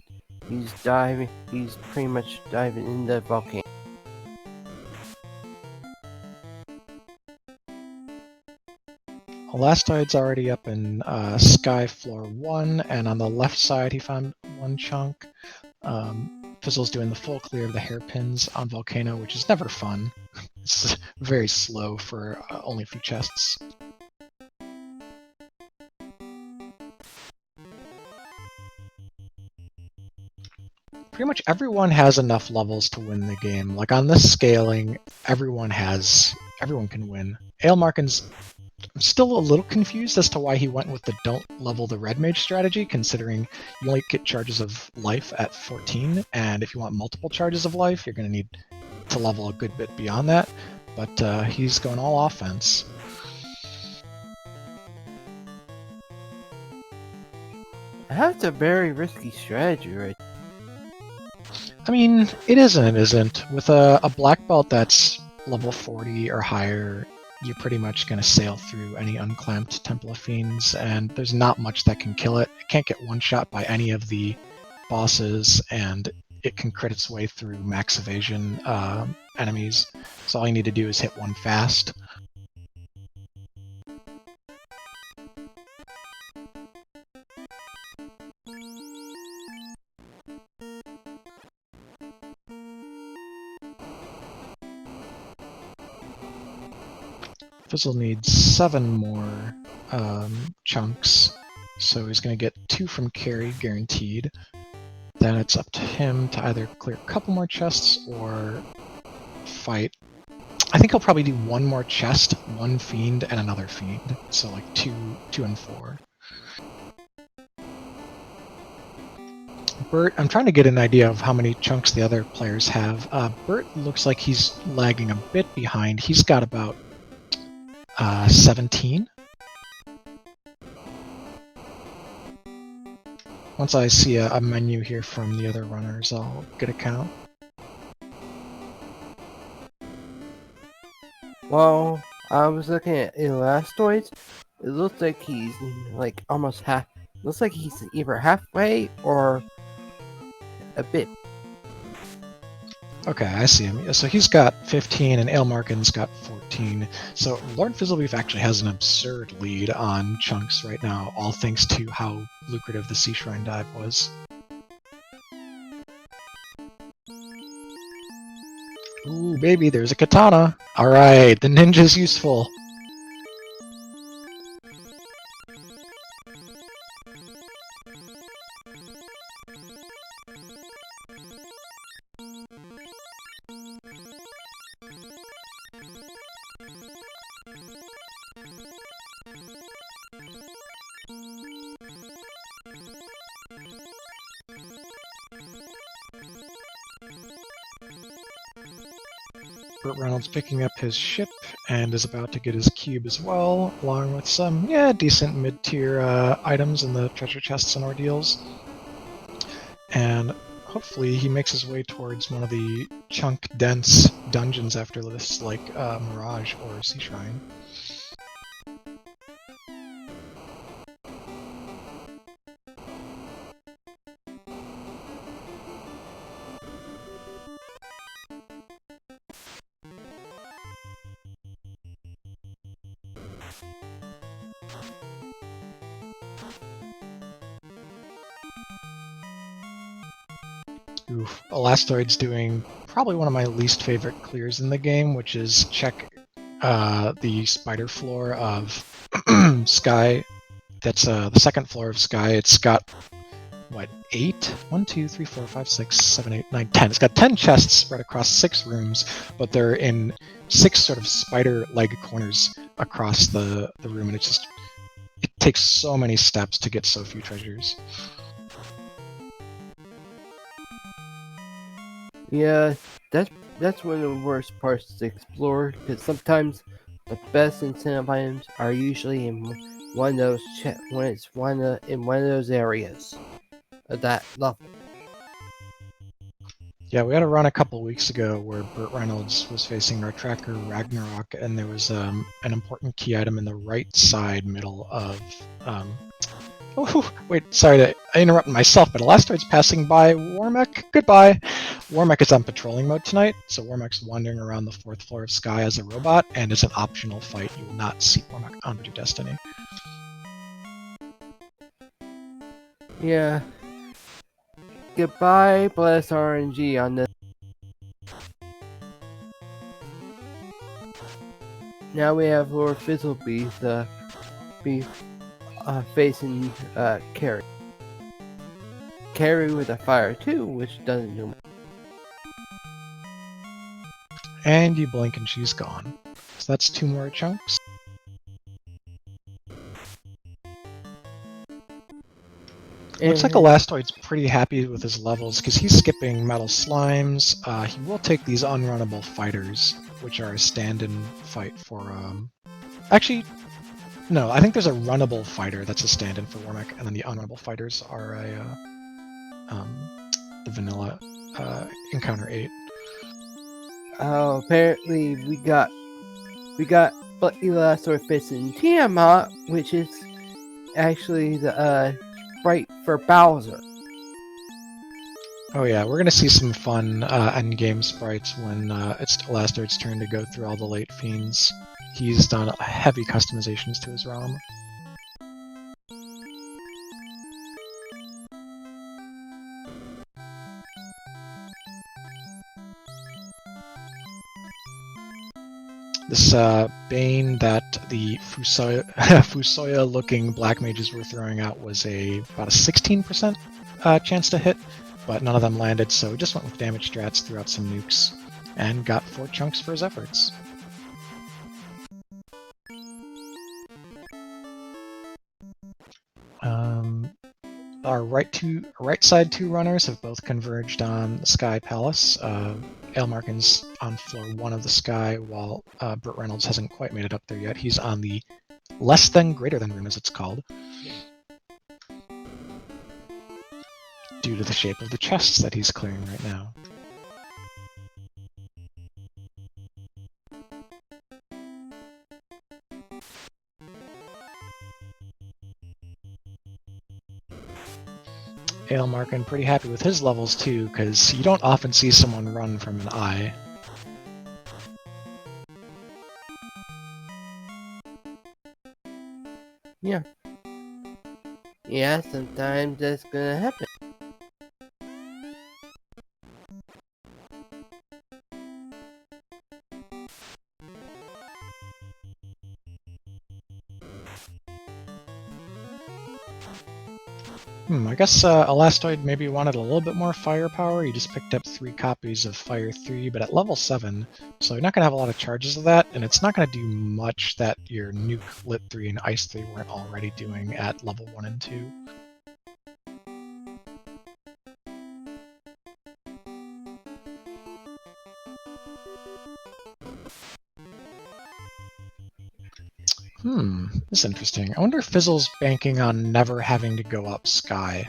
diving. He's pretty much diving in the volcano. Elastoid's already up in Sky Floor 1, and on the left side he found one chunk. Fizzle's doing the full clear of the hairpins on Volcano, which is never fun. It's very slow for only a few chests. Pretty much everyone has enough levels to win the game. Like on this scaling, everyone can win. Aelmarkin's I'm still a little confused as to why he went with the don't level the red mage strategy, considering you only get charges of life at 14, and if you want multiple charges of life, you're going to need to level a good bit beyond that. But he's going all offense. That's a very risky strategy, right? I mean, it is and it isn't. With a black belt that's level 40 or higher, you're pretty much going to sail through any unclamped Temple of Fiends, and there's not much that can kill it. It can't get one-shot by any of the bosses, and it can crit its way through max evasion enemies. So all you need to do is hit one fast. Fizzle needs 7 more chunks, so he's going to get 2 from Carry, guaranteed. Then it's up to him to either clear a couple more chests or fight. I think he'll probably do 1 more chest, 1 fiend, and another fiend. So like 2 and 4. Bert, I'm trying to get an idea of how many chunks the other players have. Bert looks like he's lagging a bit behind. He's got about 17. Once I see a menu here from the other runners, I'll get a count. Well, I was looking at Elastoids. It looks like he's like almost half. Looks like he's either halfway or a bit. Okay, I see him. So he's got 15 and Aelmarkin's got 14. So Lord Fizzlebeef actually has an absurd lead on chunks right now, all thanks to how lucrative the Sea Shrine dive was. Ooh, baby, there's a katana. Alright, the ninja's useful. Burt Reynolds picking up his ship and is about to get his cube as well, along with some, decent mid-tier items in the treasure chests and ordeals. And hopefully he makes his way towards one of the chunk-dense dungeons after this, like Mirage or Sea Shrine. Oof. Elastoid's doing probably one of my least favorite clears in the game, which is check the spider floor of Sky. That's the second floor of Sky. It's got what, 8? 1, 2, 3, 4, 5, 6, 7, 8, 9, 10. It's got 10 chests spread across 6 rooms, but they're in 6 sort of spider leg corners across the room, and it takes so many steps to get so few treasures. Yeah, that's one of the worst parts to explore, because sometimes the best incentive items are usually in one of those in one of those areas of that level. Yeah, we had a run a couple weeks ago where Burt Reynolds was facing our tracker Ragnarok, and there was an important key item in the right side middle of. Oh, wait, sorry to interrupt myself, but Elastoid's passing by Warmech. Goodbye. Warmech is on patrolling mode tonight, so Warmech's wandering around the 4th floor of Sky as a robot, and it's an optional fight. You will not see Warmech on Your Destiny. Yeah. Goodbye, bless RNG on this. Now we have Lord Fizzlebeef facing Carrie. Carrie with a fire too, which doesn't do much. And you blink and she's gone. So that's 2 more chunks. Looks like Elastoid's pretty happy with his levels because he's skipping metal slimes. He will take these unrunnable fighters, which are a stand-in fight for. Actually, no. I think there's a runnable fighter that's a stand-in for Warmech, and then the unrunnable fighters are the vanilla encounter 8. Oh, apparently we got Elastoid facing Tiamat, which is actually the sprite for Bowser. Oh yeah, we're gonna see some fun endgame sprites when it's Elastoid's turn to go through all the late fiends. He's done heavy customizations to his ROM. This Bane that the Fusoya-looking black mages were throwing out was about a 16% chance to hit, but none of them landed, so he just went with damage strats, threw out some nukes, and got 4 chunks for his efforts. Our right side 2 runners have both converged on the Sky Palace. Ailmarkin's on floor 1 of the Sky, while Burt Reynolds hasn't quite made it up there yet. He's on the less than greater than room, as it's called, due to the shape of the chests that he's clearing right now. Ailmarkin pretty happy with his levels too, because you don't often see someone run from an eye. Yeah. Yeah, sometimes that's gonna happen. I guess Elastoid maybe wanted a little bit more firepower. He just picked up 3 copies of Fire 3, but at level 7, so you're not going to have a lot of charges of that, and it's not going to do much that your Nuke, Lit 3, and Ice 3 weren't already doing at level 1 and 2. This is interesting. I wonder if Fizzle's banking on never having to go up Sky.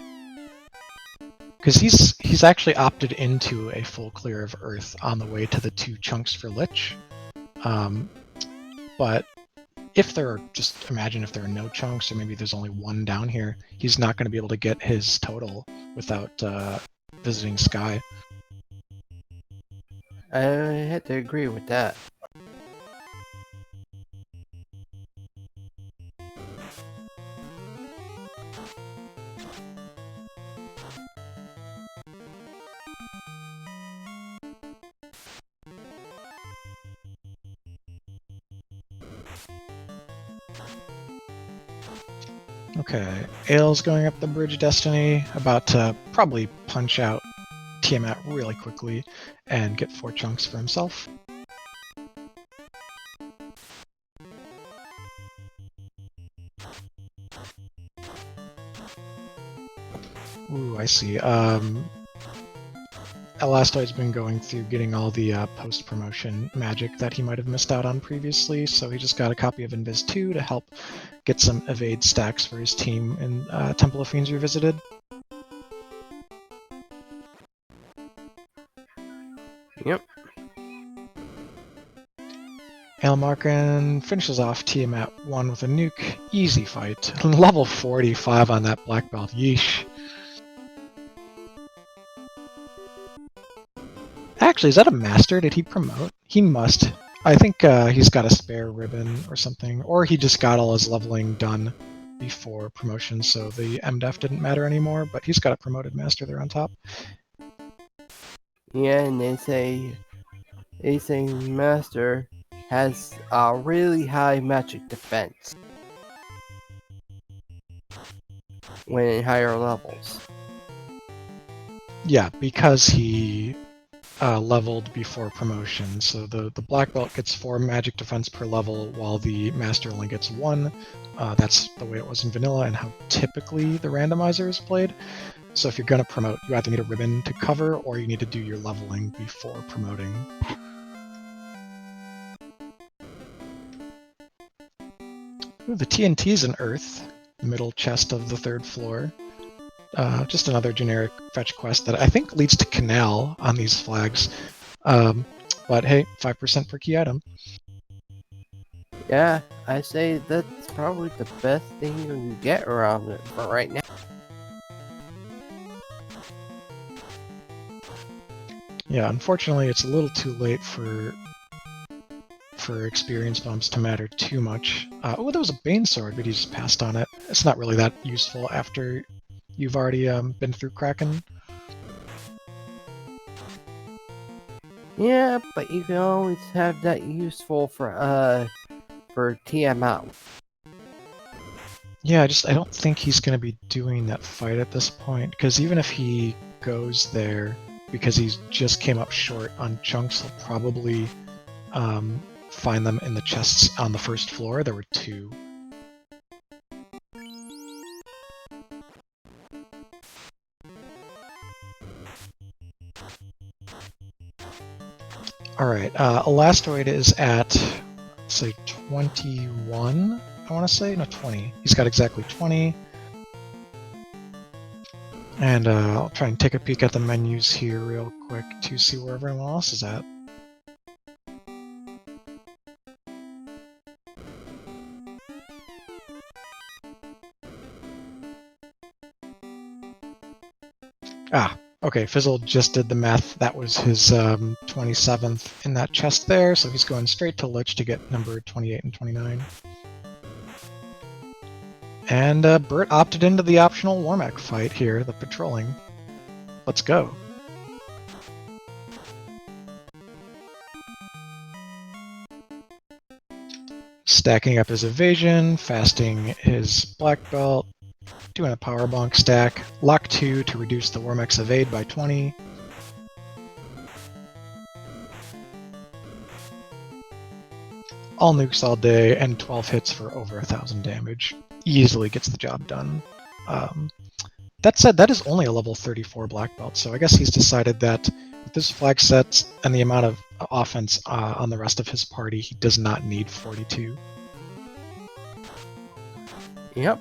Because he's actually opted into a full clear of Earth on the way to the 2 chunks for Lich. But if there are, just imagine if there are no chunks, or maybe there's only 1 down here, he's not going to be able to get his total without visiting Sky. I have to agree with that. Okay, Ale's going up the Bridge of Destiny, about to probably punch out Tiamat really quickly and get 4 chunks for himself. Ooh, I see. Elastoid's been going through getting all the post-promotion magic that he might have missed out on previously, so he just got a copy of Invis 2 to help get some evade stacks for his team in Temple of Fiends Revisited. Yep. Aelmarkin finishes off Tiamat 1 with a nuke. Easy fight. Level 45 on that black belt. Yeesh. Actually, is that a master? Did he promote? He must. I think he's got a spare ribbon or something. Or he just got all his leveling done before promotion, so the MDEF didn't matter anymore, but he's got a promoted master there on top. Yeah, and they say master has a really high magic defense when in higher levels. Yeah, because he leveled before promotion. So the black belt gets 4 magic defense per level, while the master only gets 1. That's the way it was in vanilla and how typically the randomizer is played. So if you're going to promote, you either need a ribbon to cover or you need to do your leveling before promoting. Ooh, the TNT's in Earth, middle chest of the 3rd floor. Just another generic fetch quest that I think leads to Canal on these flags. But hey, 5% per key item. Yeah, I say that's probably the best thing you can get around it for right now. Yeah, unfortunately, it's a little too late for experience bumps to matter too much. Oh, there was a Bane Sword, but he just passed on it. It's not really that useful after you've already been through Kraken. Yeah, but you can always have that useful for TM Yeah, I don't think he's going to be doing that fight at this point, because even if he goes there, because he's just came up short on chunks, he'll probably find them in the chests on the 1st floor. There were 2. Alright, Elastoid is at, let's say, 21, I want to say? No, 20. He's got exactly 20. And I'll try and take a peek at the menus here real quick to see where everyone else is at. Ah, okay, Fizzle just did the math. That was his 27th in that chest there, so he's going straight to Lich to get number 28 and 29. And Bert opted into the optional Warmack fight here, the patrolling. Let's go. Stacking up his evasion, fasting his black belt, doing a power bonk stack, lock 2 to reduce the Warmack's evade by 20. All nukes all day, and 12 hits for over 1,000 damage. Easily gets the job done. That said, that is only a level 34 black belt, so I guess he's decided that with this flag set and the amount of offense on the rest of his party, he does not need 42. Yep.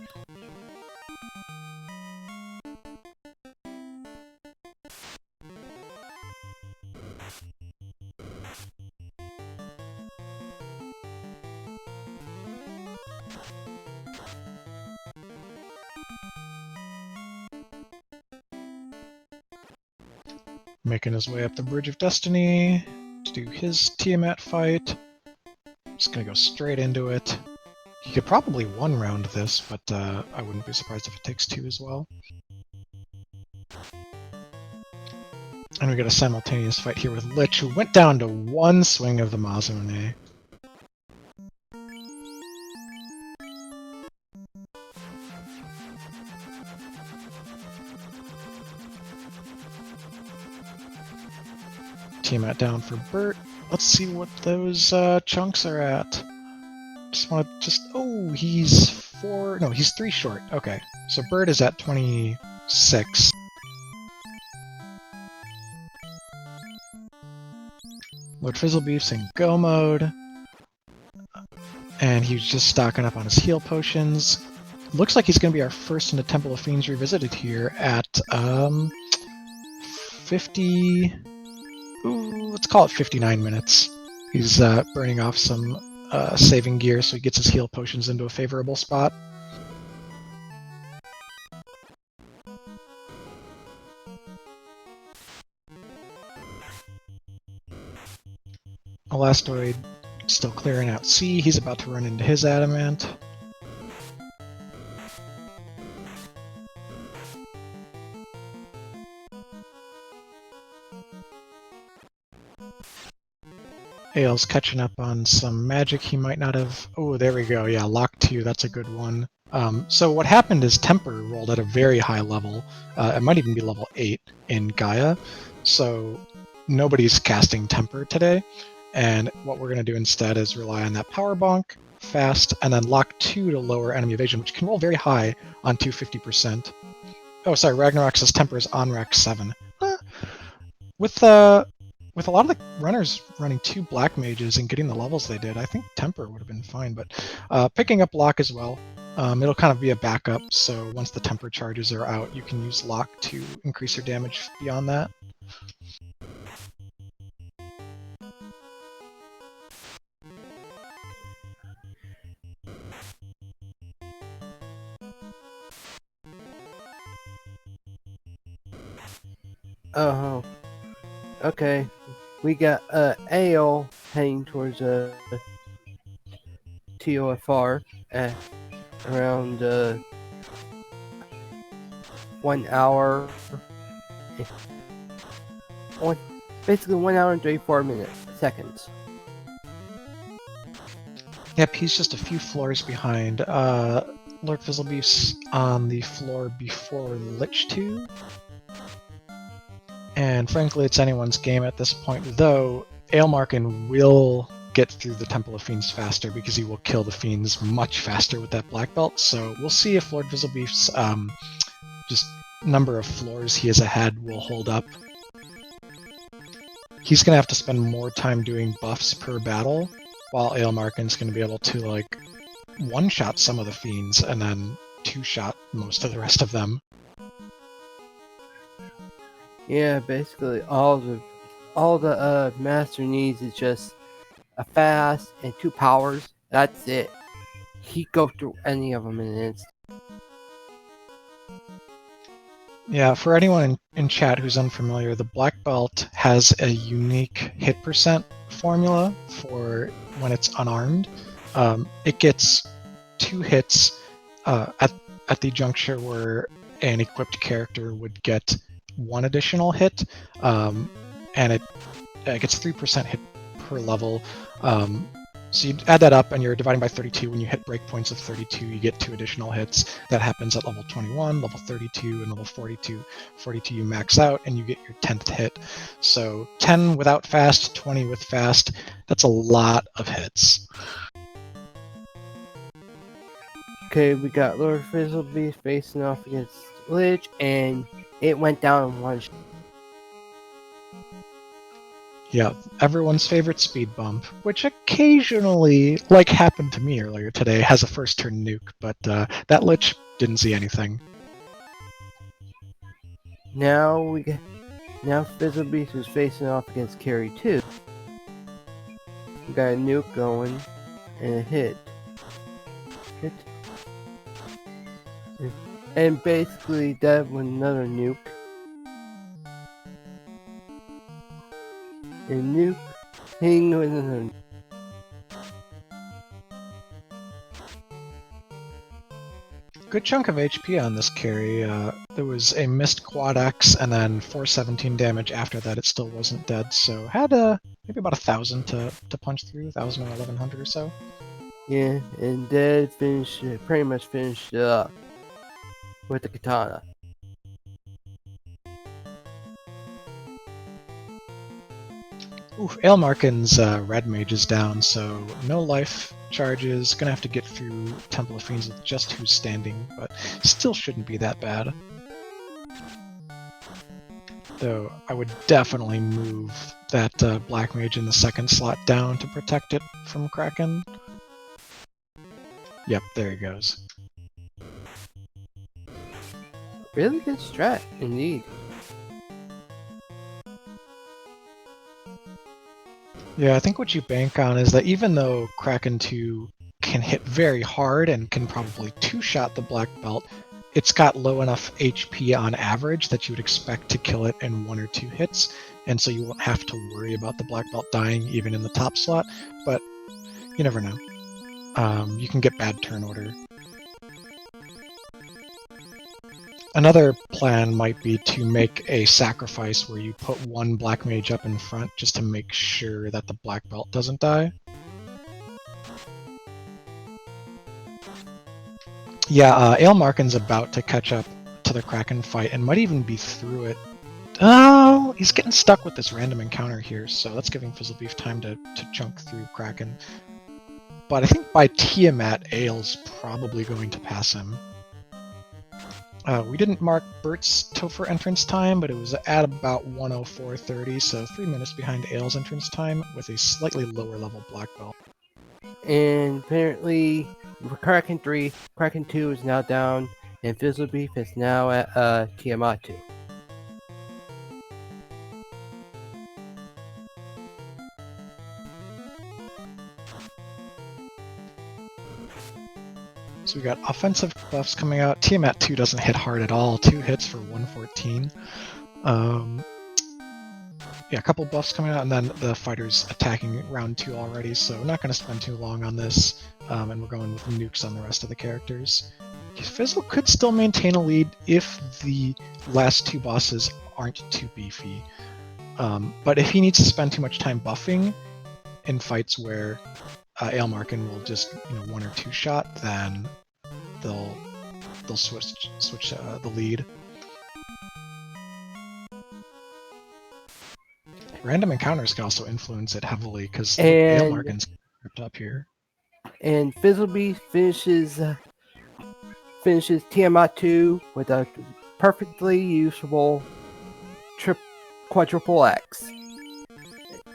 Making his way up the Bridge of Destiny to do his Tiamat fight. Just gonna go straight into it. He could probably 1-round this, but I wouldn't be surprised if it takes 2 as well. And we got a simultaneous fight here with Lich, who went down to 1 swing of the Mazune. Tiamat down for Bert. Let's see what those chunks are at. Oh, he's 4. No, he's 3 short. Okay, so Bert is at 26. Lord Fizzlebeef's in go mode. And he's just stocking up on his heal potions. Looks like he's going to be our first into Temple of Fiends Revisited here at 50... Ooh, let's call it 59 minutes. He's burning off some saving gear so he gets his heal potions into a favorable spot. Elastoid still clearing out C. He's about to run into his Adamant. Ael's catching up on some magic he might not have... Oh, there we go. Yeah, Lock 2. That's a good one. So what happened is Temper rolled at a very high level. It might even be level 8 in Gaia. So nobody's casting Temper today. And what we're going to do instead is rely on that Power Bonk, Fast, and then Lock 2 to lower enemy evasion, which can roll very high on 250%. Oh, sorry, Ragnarok says Temper is on rack 7. With a lot of the runners running 2 Black Mages and getting the levels they did, I think Temper would have been fine. But picking up Lock as well, it'll kind of be a backup, so once the Temper charges are out, you can use Lock to increase your damage beyond that. Oh, okay. We got Ale heading towards TOFR at around 1 hour. Basically 1 hour and 34 seconds. Yep, he's just a few floors behind. Lord Fizzlebeef's on the floor before Lich 2. And frankly, it's anyone's game at this point, though Aelmarkin will get through the Temple of Fiends faster because he will kill the Fiends much faster with that Black Belt. So we'll see if Lord Fizzlebeef's just number of floors he is ahead will hold up. He's going to have to spend more time doing buffs per battle, while Aelmarkin's going to be able to, like, one-shot some of the Fiends and then two-shot most of the rest of them. Yeah, basically all the master needs is just a fast and 2 powers. That's it. He go through any of them in an instant. Yeah, for anyone in chat who's unfamiliar, the Black Belt has a unique hit percent formula for when it's unarmed. It gets 2 hits at the juncture where an equipped character would get 1 additional hit, and it gets 3% hit per level. So you add that up and you're dividing by 32. When you hit breakpoints of 32, you get 2 additional hits. That happens at level 21, level 32, and level 42. 42 you max out and you get your 10th hit. So 10 without fast, 20 with fast. That's a lot of hits. Okay, we got Lord Fizzlebeef facing off against Lich, and it went down in 1 shot. Yeah, everyone's favorite speed bump, which occasionally, like happened to me earlier today, has a first turn nuke, but that Lich didn't see anything. Now Fizzlebeef is facing off against Carry 2. We got a nuke going and a hit. And basically dead with another nuke. And nuke hitting with another. Good chunk of HP on this carry. There was a missed quad X and then 417 damage after that. It still wasn't dead, so had maybe about 1,000 to punch through, 1,000 or 1,100 or so. Yeah, and dead pretty much finished it up with the katana. Ooh, Aelmarkin's red mage is down, so no life charges. Gonna have to get through Temple of Fiends with just who's standing, but still shouldn't be that bad. Though I would definitely move that black mage in the second slot down to protect it from Kraken. Yep, there he goes. Really good strat, indeed. Yeah, I think what you bank on is that even though Kraken 2 can hit very hard and can probably two-shot the black belt, it's got low enough HP on average that you would expect to kill it in 1 or 2 hits, and so you won't have to worry about the black belt dying even in the top slot, but you never know. You can get bad turn order. Another plan might be to make a sacrifice where you put one black mage up in front just to make sure that the black belt doesn't die. Yeah, Aelmarkin's about to catch up to the Kraken fight and might even be through it. Oh, he's getting stuck with this random encounter here, so that's giving Fizzlebeef time to chunk through Kraken. But I think by Tiamat, Ael's probably going to pass him. We didn't mark Bert's Topher entrance time, but it was at about 104.30, so 3 minutes behind Ael's entrance time with a slightly lower level black belt. And apparently, Kraken 3, Kraken 2 is now down, and Fizzlebeef is now at Tiamat 2. So we got offensive buffs coming out. Tiamat 2 doesn't hit hard at all. 2 hits for 114. Yeah, a couple buffs coming out, and then the fighters attacking round 2 already, so we're not going to spend too long on this, and we're going with nukes on the rest of the characters. Fizzle could still maintain a lead if the last 2 bosses aren't too beefy. But if he needs to spend too much time buffing in fights where Aelmarkin will just 1 or 2 shot, then they'll switch the lead. Random encounters can also influence it heavily because Aelmarkin's ripped up here. And Fizzlebeef finishes Tiamat 2 with a perfectly usable quadruple X,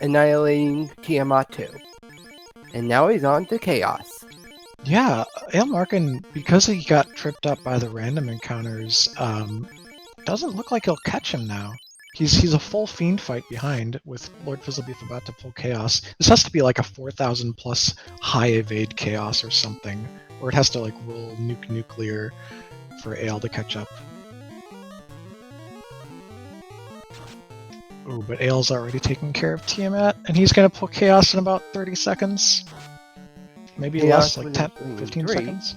annihilating Tiamat 2. And now he's on to Chaos. Yeah, Aelmarkin, because he got tripped up by the random encounters, doesn't look like he'll catch him now. He's a full fiend fight behind, with Lord Fizzlebeef about to pull Chaos. This has to be like a 4,000 plus high evade Chaos or something, or it has to like roll nuclear for Ael to catch up. Oh, but Ael's already taking care of Tiamat, and he's gonna pull Chaos in about 30 seconds. Maybe Chaos less, like 10, 15 3. seconds.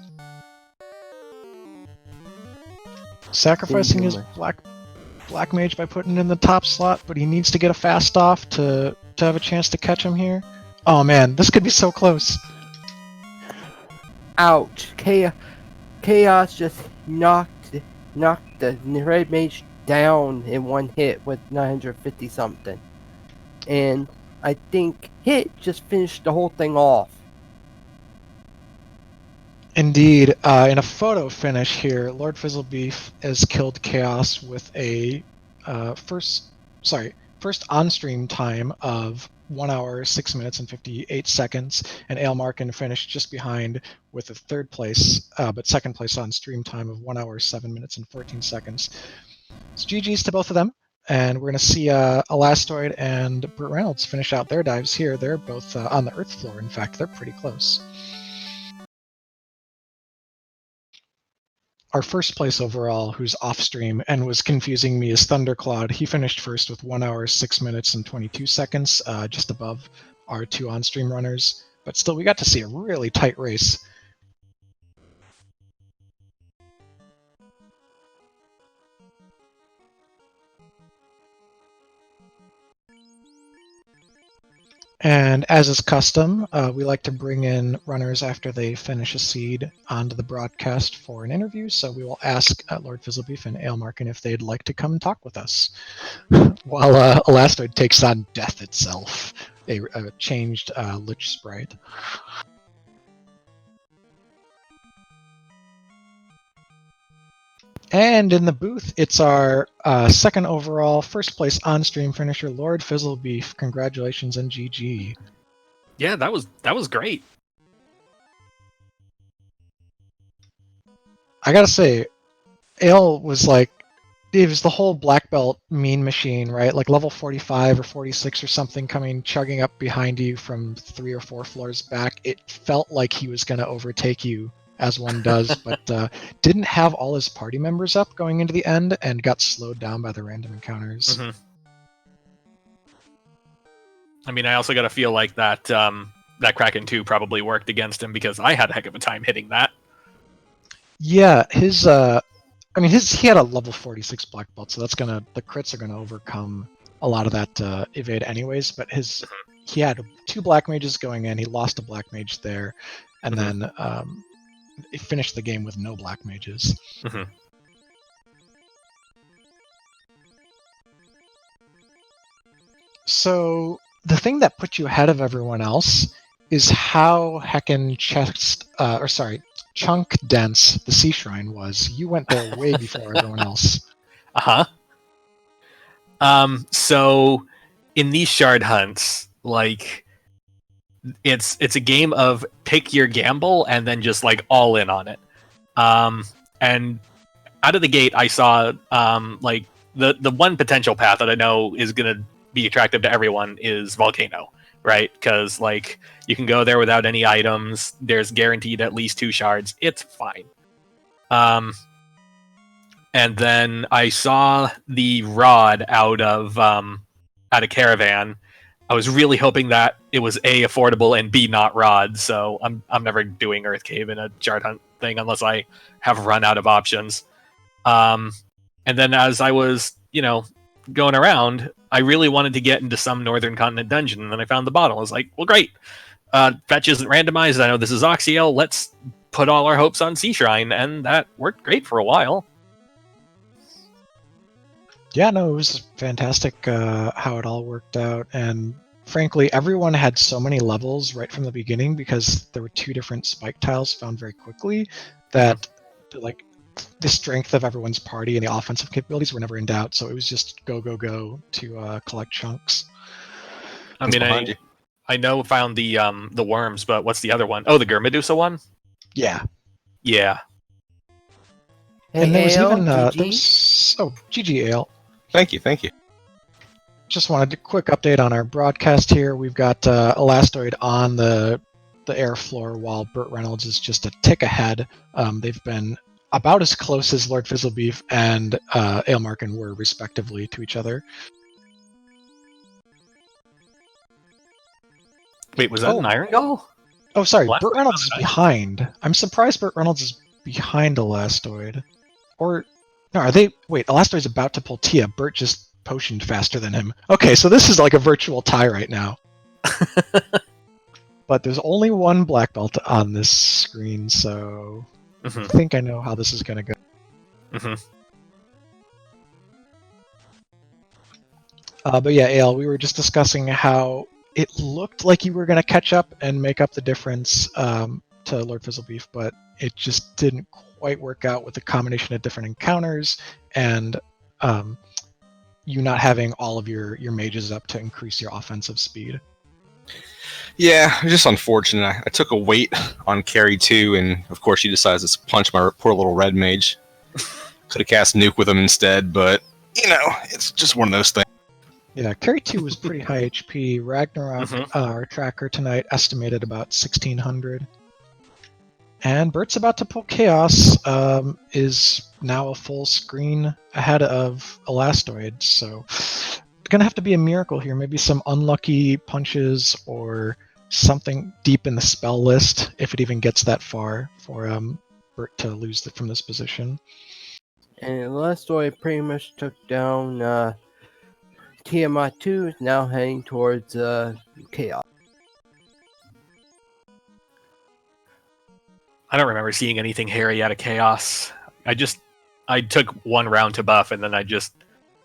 Sacrificing his black mage by putting in the top slot, but he needs to get a fast off to have a chance to catch him here. Oh man, this could be so close. Ouch! Chaos just knocked the red mage down in one hit with 950 something, and I think Hit just finished the whole thing off. Indeed, in a photo finish here, Lord Fizzlebeef has killed Chaos with a first on-stream time of 1 hour, 6 minutes, and 58 seconds, and Aelmarkin finished just behind with a third place, but second place on stream time of 1 hour, 7 minutes, and 14 seconds. So GG's to both of them, and we're going to see Elastoid and Burt Reynolds finish out their dives here. They're both on the Earth floor. In fact, they're pretty close. Our first place overall, who's off stream and was confusing me, is Thundercloud. He finished first with 1 hour, 6 minutes, and 22 seconds, just above our 2 on stream runners. But still, we got to see a really tight race. And as is custom, we like to bring in runners after they finish a seed onto the broadcast for an interview. So we will ask Lord Fizzlebeef and Aelmarkin if they'd like to come talk with us while Elastoid takes on Death itself, a changed Lich sprite. And in the booth, it's our second overall, first place on-stream finisher, Lord Fizzlebeef. Congratulations and GG. Yeah, that was great. I gotta say, Ale was like, it was the whole black belt mean machine, right? Like level 45 or 46 or something coming chugging up behind you from 3 or 4 floors back. It felt like he was going to overtake you, as one does, but didn't have all his party members up going into the end and got slowed down by the random encounters. Mm-hmm. I mean, I also got to feel like that that Kraken 2 probably worked against him because I had a heck of a time hitting that. Yeah, his he had a level 46 black belt, so the crits are gonna overcome a lot of that evade anyways. But he had 2 black mages going in. He lost a black mage there, and then he finished the game with no black mages. Mm-hmm. So the thing that put you ahead of everyone else is how heckin' chunk dense the sea shrine was. You went there way before everyone else. So in these shard hunts, like it's a game of pick your gamble and then just like all in on it. And out of the gate, I saw like the one potential path that I know is gonna be attractive to everyone is Volcano, right? Because like you can go there without any items. There's guaranteed at least 2 shards. It's fine. And then I saw the rod out of Caravan. I was really hoping that it was A, affordable, and B, not rod. So I'm never doing Earth Cave in a shard hunt thing unless I have run out of options. And then as I was, going around, I really wanted to get into some Northern Continent dungeon, and then I found the bottle. I was like, well, great. Fetch isn't randomized. I know this is Oxyel. Let's put all our hopes on Sea Shrine, and that worked great for a while. Yeah, no, it was fantastic how it all worked out, and frankly, everyone had so many levels right from the beginning because there were 2 different spike tiles found very quickly that like the strength of everyone's party and the offensive capabilities were never in doubt. So it was just go to collect chunks. I mean, I know found the worms, but what's the other one? Oh, the Gurmedusa one. Yeah. Yeah. Hey, and there was Ale, even GG. GG Ale. Thank you. Just wanted a quick update on our broadcast here. We've got Elastoid on the air floor while Burt Reynolds is just a tick ahead. They've been about as close as Lord Fizzlebeef and Aelmarkin were respectively to each other. Wait, was that an Iron Gull? Oh, sorry, Burt Reynolds is behind. I'm surprised Burt Reynolds is behind Elastoid. Or, no, are they... Wait, Elastoid's about to pull Tia. Burt just potioned faster than him. Okay, so this is like a virtual tie right now. But there's only one black belt on this screen, so... I think I know how this is going to go. But yeah, Ale, we were just discussing how it looked like you were going to catch up and make up the difference to Lord Fizzlebeef, but it just didn't quite work out with the combination of different encounters and you not having all of your mages up to increase your offensive speed. Yeah, it was just unfortunate. I took a wait on Carry 2, and of course she decides to punch my poor little red mage. Could have cast Nuke with him instead, but, it's just one of those things. Yeah, Carry 2 was pretty high HP. Ragnarok, our tracker tonight, estimated about 1600. And Bert's about to pull Chaos, is now a full screen ahead of Elastoid, so it's going to have to be a miracle here. Maybe some unlucky punches or something deep in the spell list, if it even gets that far, for Bert to lose from this position. And Elastoid pretty much took down Tiamat 2 is now heading towards Chaos. I don't remember seeing anything hairy out of Chaos. I took one round to buff, and then I just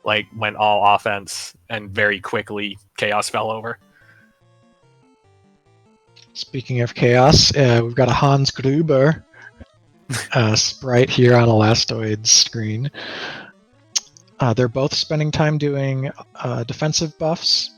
went all offense, and very quickly Chaos fell over. Speaking of Chaos, we've got a Hans Gruber sprite here on Elastoid's screen. They're both spending time doing defensive buffs,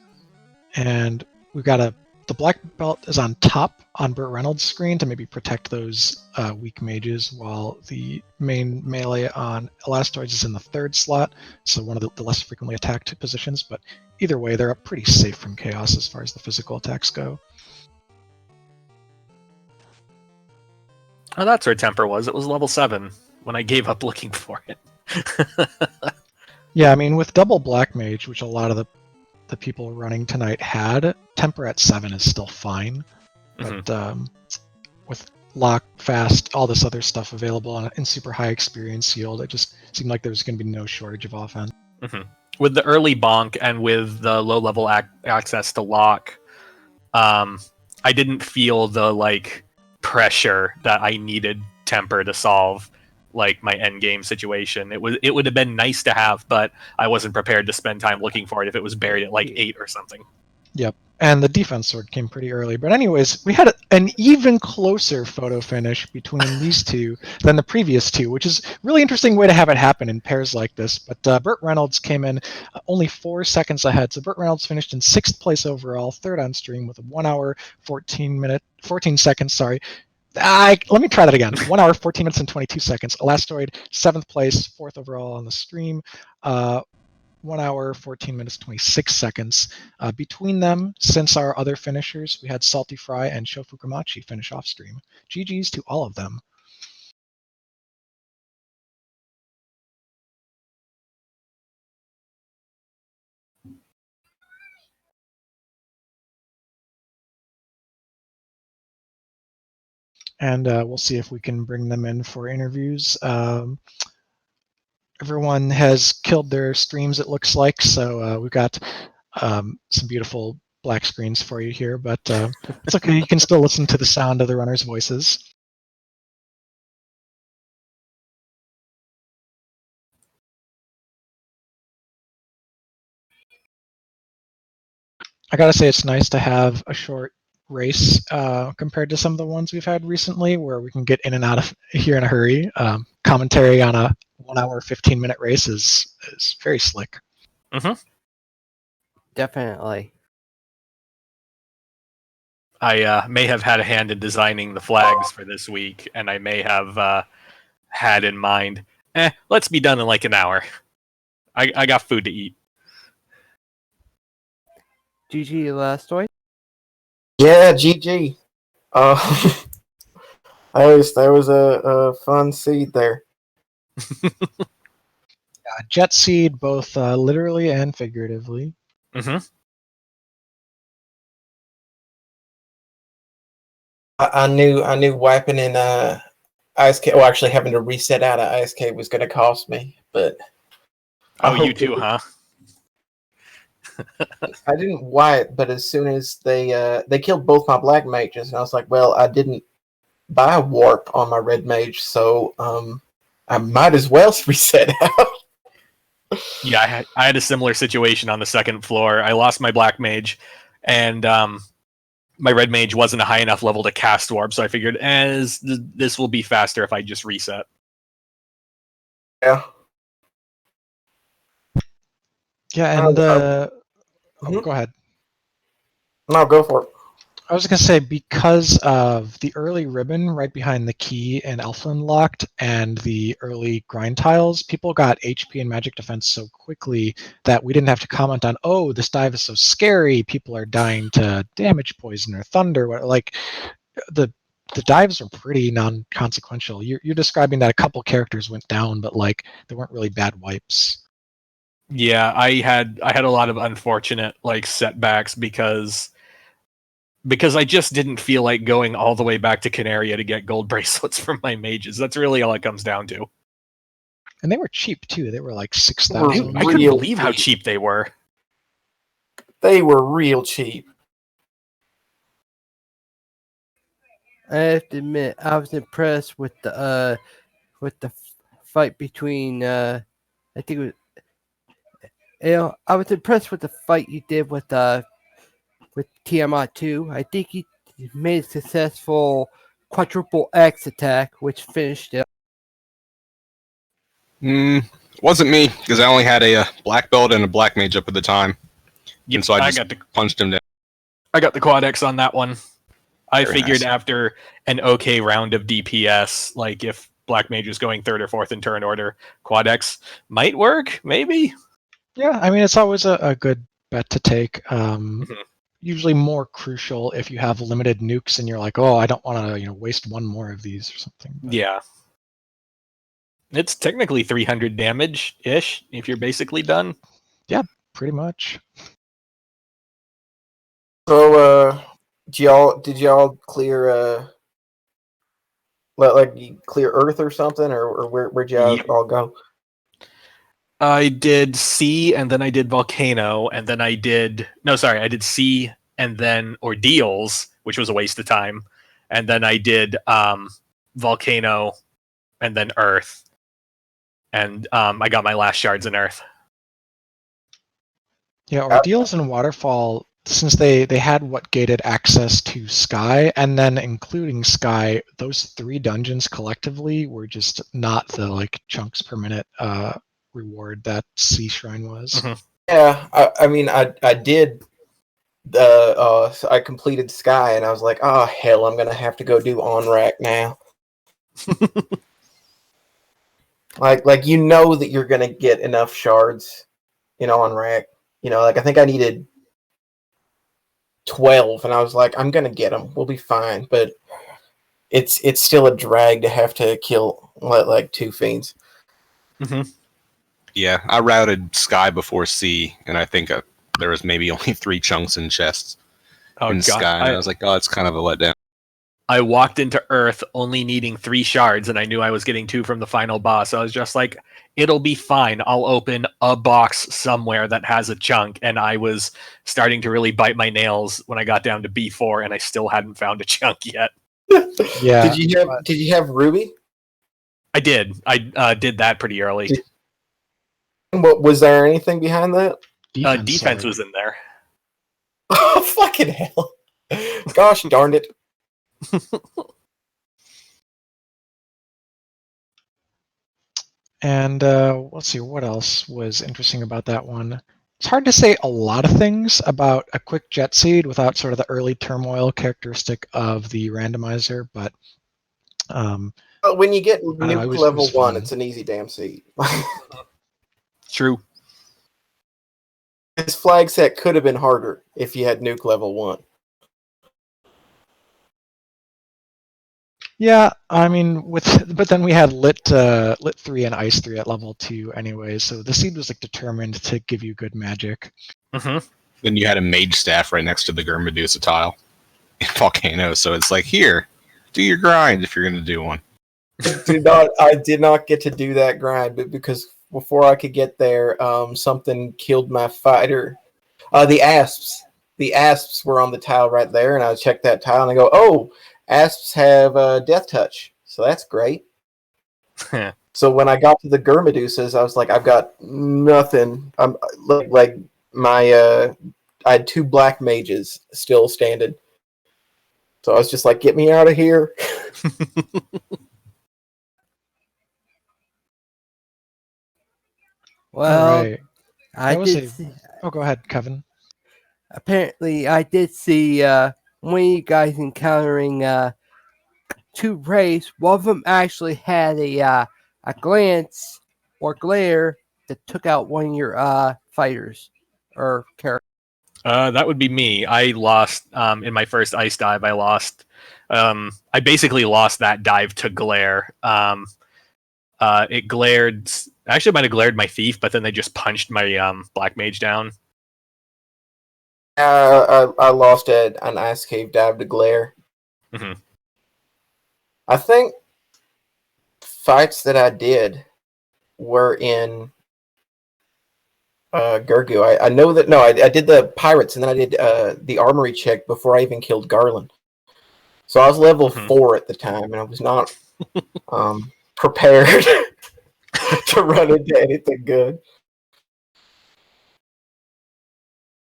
and we've got the black belt is on top on Burt Reynolds' screen to maybe protect those weak mages, while the main melee on Elastoids is in the third slot, so one of the less frequently attacked positions. But either way, they're pretty safe from Chaos as far as the physical attacks go. Oh, that's where Temper was. It was level 7 when I gave up looking for it. Yeah, I mean, with double Black Mage, which a lot of the people running tonight had, Temper at 7 is still fine. But with Lock, Fast, all this other stuff available in super high experience yield, it just seemed like there was going to be no shortage of offense. With the early bonk and with the low-level access to Lock, I didn't feel the pressure that I needed Temper to solve my end game situation. It would have been nice to have, but I wasn't prepared to spend time looking for it if it was buried at 8 or something. Yep. And the defense sword came pretty early. But anyways, we had an even closer photo finish between these two than the previous two, which is a really interesting way to have it happen in pairs like this. But Burt Reynolds came in only 4 seconds ahead. So Burt Reynolds finished in 6th place overall, 3rd on stream with a 1 hour, 14 seconds, let me try that again. 1 hour, 14 minutes, and 22 seconds. Elastoid, 7th place, 4th overall on the stream. 1 hour, 14 minutes, 26 seconds. Between them, since our other finishers, we had Salty Fry and Shofukumachi finish off stream. GG's to all of them. And we'll see if we can bring them in for interviews. Everyone has killed their streams, it looks like, so we've got some beautiful black screens for you here, but it's okay, you can still listen to the sound of the runners' voices. I gotta say, it's nice to have a short race compared to some of the ones we've had recently, where we can get in and out of here in a hurry. Commentary on a 1 hour, 15-minute race is very slick. Definitely. I may have had a hand in designing the flags for this week, and I may have had in mind, let's be done in an hour. I got food to eat. GG Elastoid? Yeah, GG. There was a fun seed there. Jet seed, both literally and figuratively. I knew wiping in Ice Cave, well, actually having to reset out of Ice Cave was going to cost me, but you too, huh? I didn't wipe, but as soon as they killed both my black mages, and I was like, well, I didn't buy a warp on my red mage, so I might as well reset out. Yeah, I had a similar situation on the 2nd floor. I lost my black mage, and my red mage wasn't a high enough level to cast warp, so I figured, this will be faster if I just reset. Yeah. Yeah, and go ahead. No, go for it. I was going to say, because of the early ribbon right behind the key in Elfland Locked and the early grind tiles, people got HP and magic defense so quickly that we didn't have to comment on, oh, this dive is so scary, people are dying to damage poison or thunder. The dives are pretty non-consequential. You're describing that a couple characters went down, but they weren't really bad wipes. Yeah, I had a lot of unfortunate setbacks because I just didn't feel like going all the way back to Canaria to get gold bracelets from my mages. That's really all it comes down to. And they were cheap too. They were 6,000. I couldn't believe how cheap they were. They were real cheap. I have to admit, I was impressed with the fight between I think it was I was impressed with the fight you did with Tiamat 2. I think you made a successful quadruple X attack, which finished it. Wasn't me, because I only had a black belt and a black mage up at the time. Yep, And so I just punched him down. I got the quad X on that one. I Very figured nice. after an okay round of DPS, like if Black Mage is going third or fourth in turn order, quad X might work, maybe. Yeah, I mean, it's always a good bet to take. Usually more crucial if you have limited nukes and you're like, oh, I don't want to waste one more of these or something. But Yeah. It's technically 300 damage-ish if you're basically done. pretty much. So, did y'all clear like you clear Earth or something, or where'd y'all Yep. all go? I did sea, and then I did volcano, and then I did sea, and then ordeals, which was a waste of time, and then I did volcano, and then earth, and I got my last shards in earth. Yeah, Ordeals and Waterfall, since they had what gated access to Sky, and then including Sky, those 3 dungeons collectively were just not the like chunks per minute reward that Sea Shrine was. Yeah, I mean, I did so I completed Sky, and I was like, oh hell, I'm gonna have to go do on rack now. like that you're gonna get enough shards, on rack. Like I think I needed 12, and I was like, I'm gonna get them. We'll be fine. But it's still a drag to have to kill like 2 fiends. Yeah, I routed Sky before Sea, and I think there was maybe only 3 chunks in chests in Sky, and I was like, oh, it's kind of a letdown. I walked into Earth only needing 3 shards, and I knew I was getting 2 from the final boss. I was just like, it'll be fine. I'll open a box somewhere that has a chunk, and I was starting to really bite my nails when I got down to B4, and I still hadn't found a chunk yet. Yeah. Did you have Ruby? I did. I did that pretty early. What was there anything behind that? Defense was in there. Oh, fucking hell. Gosh darn it. And let's see, what else was interesting about that one? It's hard to say a lot of things about a quick jet seed without sort of the early turmoil characteristic of the randomizer, but When you get know, nuke it was level 1, fun. it's an easy damn seed. True. This flag set could have been harder if you had nuke level 1. Yeah, I mean, but then we had lit 3 and ice 3 at level 2 anyway, so the seed was like determined to give you good magic. Then you had a mage staff right next to the Gurmedusa tile in Volcano, so it's like, here, do your grind if you're going to do one. I did not get to do that grind, but because before I could get there, something killed my fighter. The asps. The asps were on the tile right there, and I checked that tile and I go, oh, asps have death touch, so that's great. So when I got to the Gurmedusas, I was like, I've got nothing. I'm like my I had 2 black mages still standing. So I was just like, get me out of here. Well, right. I That was did. Oh, go ahead, Kevin. Apparently, I did see one of you guys encountering 2 rays. One of them actually had a glance or glare that took out one of your fighters or characters. That would be me. I lost in my first ice dive. I lost. I basically lost that dive to glare. It glared. Actually, it might have glared my thief, but then they just punched my black mage down. I lost an ice cave dive to glare. I think fights that I did were in Gurgu. I know that. No, I did the pirates, and then I did the armory check before I even killed Garland. So I was level 4 at the time, and I was not prepared to run into anything good.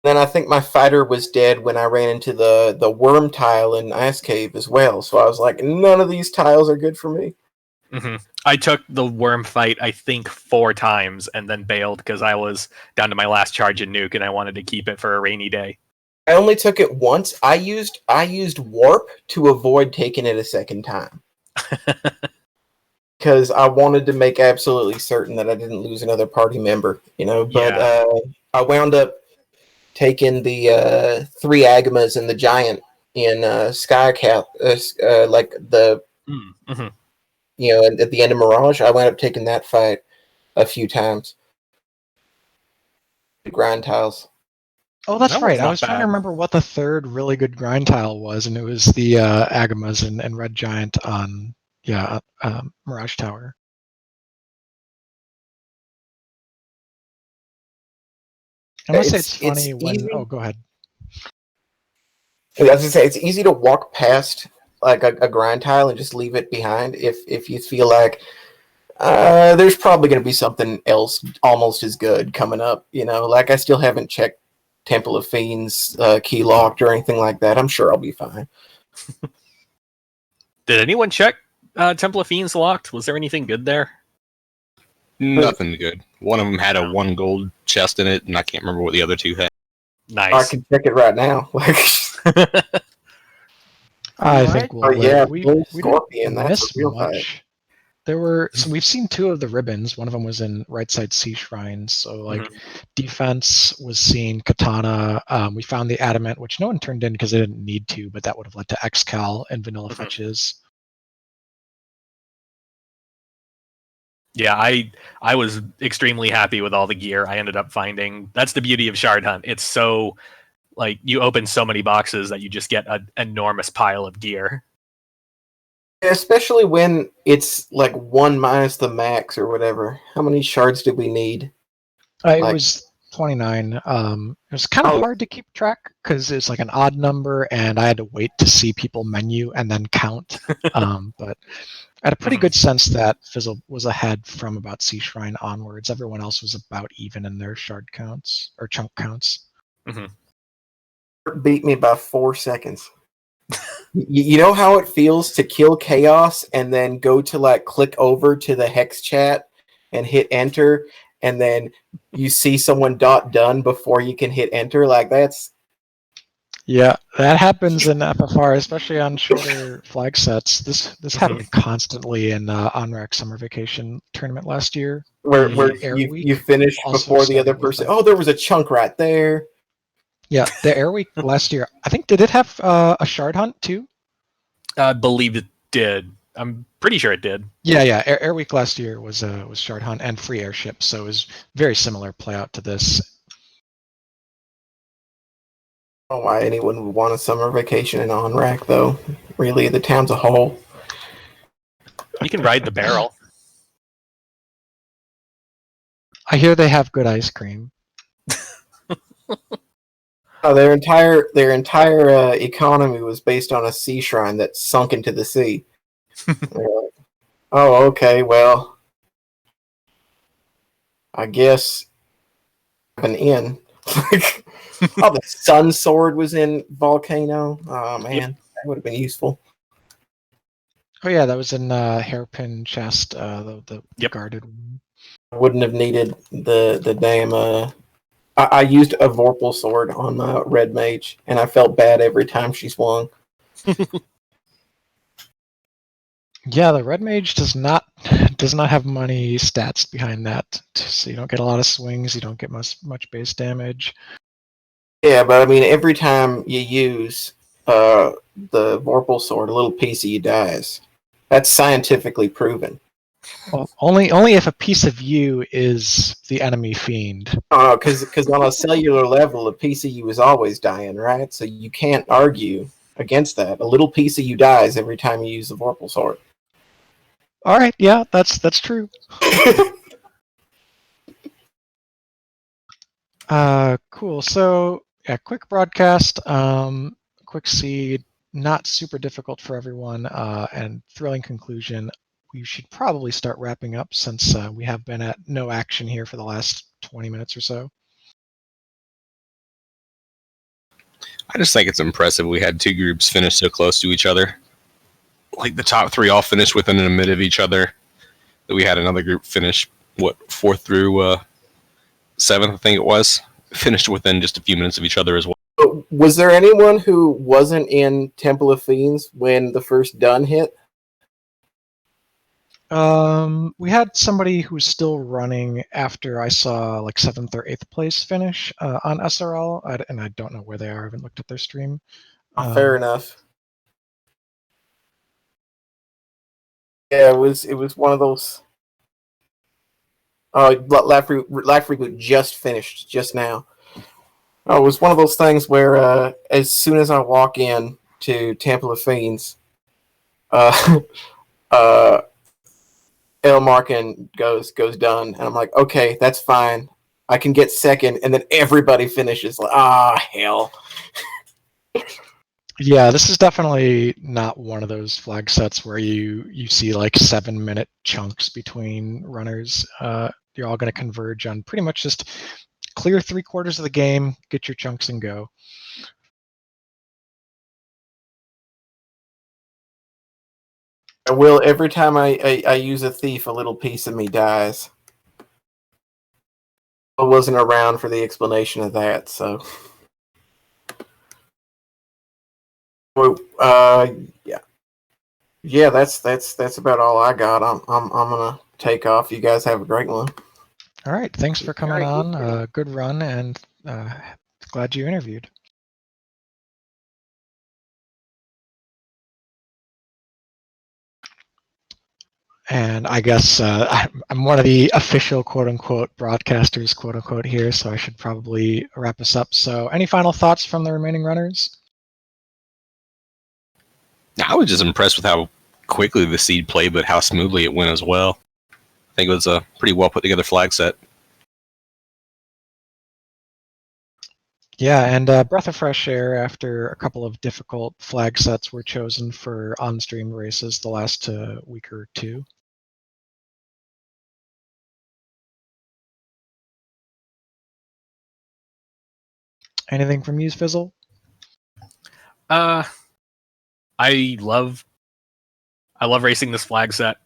Then I think my fighter was dead when I ran into the worm tile in Ice Cave as well. So I was like, none of these tiles are good for me. I took the worm fight, I think, 4 times and then bailed because I was down to my last charge in Nuke and I wanted to keep it for a rainy day. I only took it once. I used warp to avoid taking it a second time. Because I wanted to make absolutely certain that I didn't lose another party member, But I wound up taking the 3 Agamas and the Giant in Skycap, like the at the end of Mirage. I wound up taking that fight a few times. Grind tiles. Oh, that's That right. one's I not was trying to bad. remember what the third really good grind tile was, and it was the Agamas and Red Giant on Mirage Tower. I must say it's funny when. Easy. Oh, go ahead. I was gonna say it's easy to walk past like a grind tile and just leave it behind if you feel like there's probably going to be something else almost as good coming up. Like I still haven't checked Temple of Fiends key locked or anything like that. I'm sure I'll be fine. Did anyone check Temple of Fiends locked? Was there anything good there? Nothing good. One of them had a 1 gold chest in it, and I can't remember what the other 2 had. Nice. I can check it right now. I think we'll live. We Scorpion. didn't That's miss a real much. fight. So we've seen 2 of the ribbons. One of them was in right side Sea Shrines. So defense was seen Katana. We found the Adamant, which no one turned in because they didn't need to, but that would have led to Excal and vanilla fetches. Yeah, I was extremely happy with all the gear I ended up finding. That's the beauty of Shard Hunt. It's so you open so many boxes that you just get an enormous pile of gear. Especially when it's like 1 minus the max or whatever. How many shards did we need? It was 29. It was kind of hard to keep track because it's like an odd number, and I had to wait to see people menu and then count. But I had a pretty good sense that Fizzle was ahead from about Sea Shrine onwards. Everyone else was about even in their shard counts or chunk counts. Beat me by 4 seconds. You know how it feels to kill Chaos and then go to click over to the hex chat and hit enter, and then you see someone done before you can hit enter? That's... Yeah, that happens in FFR, especially on shorter flag sets. This happened constantly in OnRack Summer Vacation tournament last year. Where you finish before the other person. Oh, there was a chunk right there. Yeah, the Air Week last year. I think did it have a shard hunt too? I believe it did. I'm pretty sure it did. Yeah. Air Week last year was shard hunt and free airship, so it was very similar play out to this. I don't know why anyone would want a summer vacation in OnRack, though. Really, the town's a whole. You can ride the barrel. I hear they have good ice cream. Their entire economy was based on a sea shrine that sunk into the sea. Oh, okay, well, I guess an inn. The Sun Sword was in Volcano. Oh man, that would have been useful. Oh yeah, that was in Hairpin Chest, the guarded one. I wouldn't have needed the damn. I used a Vorpal sword on my Red Mage, and I felt bad every time she swung. Yeah, the Red Mage does not have money stats behind that, so you don't get a lot of swings. You don't get much base damage. Yeah, but I mean, every time you use the Vorpal sword, a little piece of you dies. That's scientifically proven. Well, only if a piece of you is the enemy fiend. Oh, because on a cellular level, a piece of you is always dying, right? So you can't argue against that. A little piece of you dies every time you use the Vorpal sword. All right, yeah, that's true. Cool. So yeah, quick broadcast, quick seed, not super difficult for everyone, and thrilling conclusion. We should probably start wrapping up since we have been at no action here for the last 20 minutes or so. I just think it's impressive we had two groups finish so close to each other. Like the top three all finished within a minute of each other. That we had another group finish, fourth through seventh, I think it was, finished within just a few minutes of each other as well. Was there anyone who wasn't in Temple of Fiends when the first dun hit? We had somebody who was still running after I saw like 7th or 8th place finish on SRL, and I don't know where they are. I haven't looked at their stream. Fair enough. Yeah, it was one of those. Oh, Life Reboot just finished just now. Oh, it was one of those things where as soon as I walk in to Temple of Fiends, El Markin goes done, and I'm like, okay, that's fine. I can get second, and then everybody finishes. Like, hell. Yeah, this is definitely not one of those flag sets where you see like 7-minute chunks between runners. You're all going to converge on pretty much just clear 3/4 of the game, get your chunks, and go. I will every time I use a thief, a little piece of me dies. I wasn't around for the explanation of that, so. Yeah. That's about all I got. I'm gonna take off. You guys have a great one. All right, thanks for coming on. Good run, and glad you interviewed. And I guess I'm one of the official quote-unquote broadcasters, quote-unquote, here, so I should probably wrap us up. So any final thoughts from the remaining runners? I was just impressed with how quickly the seed played, but how smoothly it went as well. I think it was a pretty well put together flag set. Yeah, and breath of fresh air after a couple of difficult flag sets were chosen for on-stream races the last week or two. Anything from you, Fizzle? I love racing this flag set.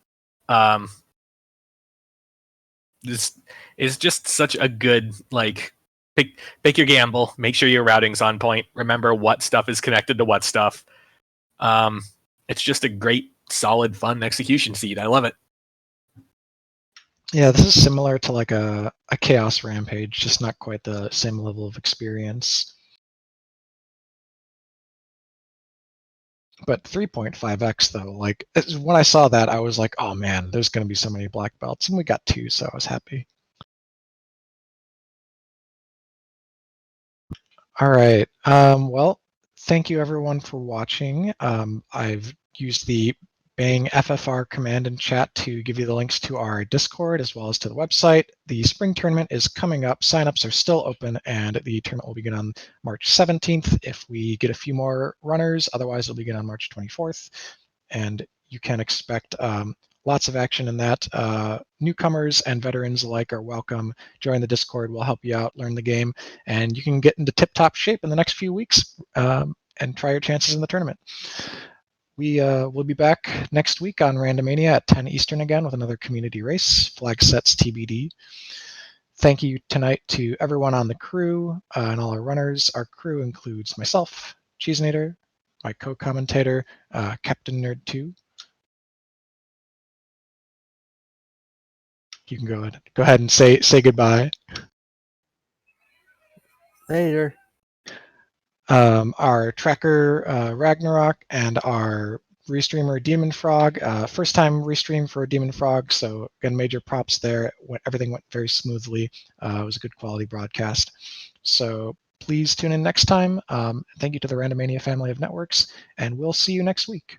This is just such a good, like, pick your gamble, make sure your routing's on point, remember what stuff is connected to what stuff. It's just a great, solid, fun execution seed. I love it. Yeah, this is similar to like a Chaos Rampage, just not quite the same level of experience. But 3.5x though, like when I saw that, I was like, oh man, there's going to be so many black belts, and we got 2, so I was happy. All right. Well, thank you everyone for watching. I've used the Bang FFR command in chat to give you the links to our Discord as well as to the website. The spring tournament is coming up. Signups are still open, and the tournament will begin on March 17th if we get a few more runners. Otherwise, it'll begin on March 24th. And you can expect lots of action in that. Newcomers and veterans alike are welcome. Join the Discord. We'll help you out, learn the game, and you can get into tip-top shape in the next few weeks and try your chances in the tournament. We will be back next week on Randomania at 10 Eastern again with another community race. Flag sets TBD. Thank you tonight to everyone on the crew and all our runners. Our crew includes myself, Cheesenator, my co-commentator, Captain Nerd 2. You can go ahead and say goodbye. Later. Our tracker Ragnarok and our restreamer Demon Frog. First time restream for Demon Frog, so again, major props there. Everything went very smoothly. It was a good quality broadcast. So please tune in next time. Thank you to the Randomania family of networks, and we'll see you next week.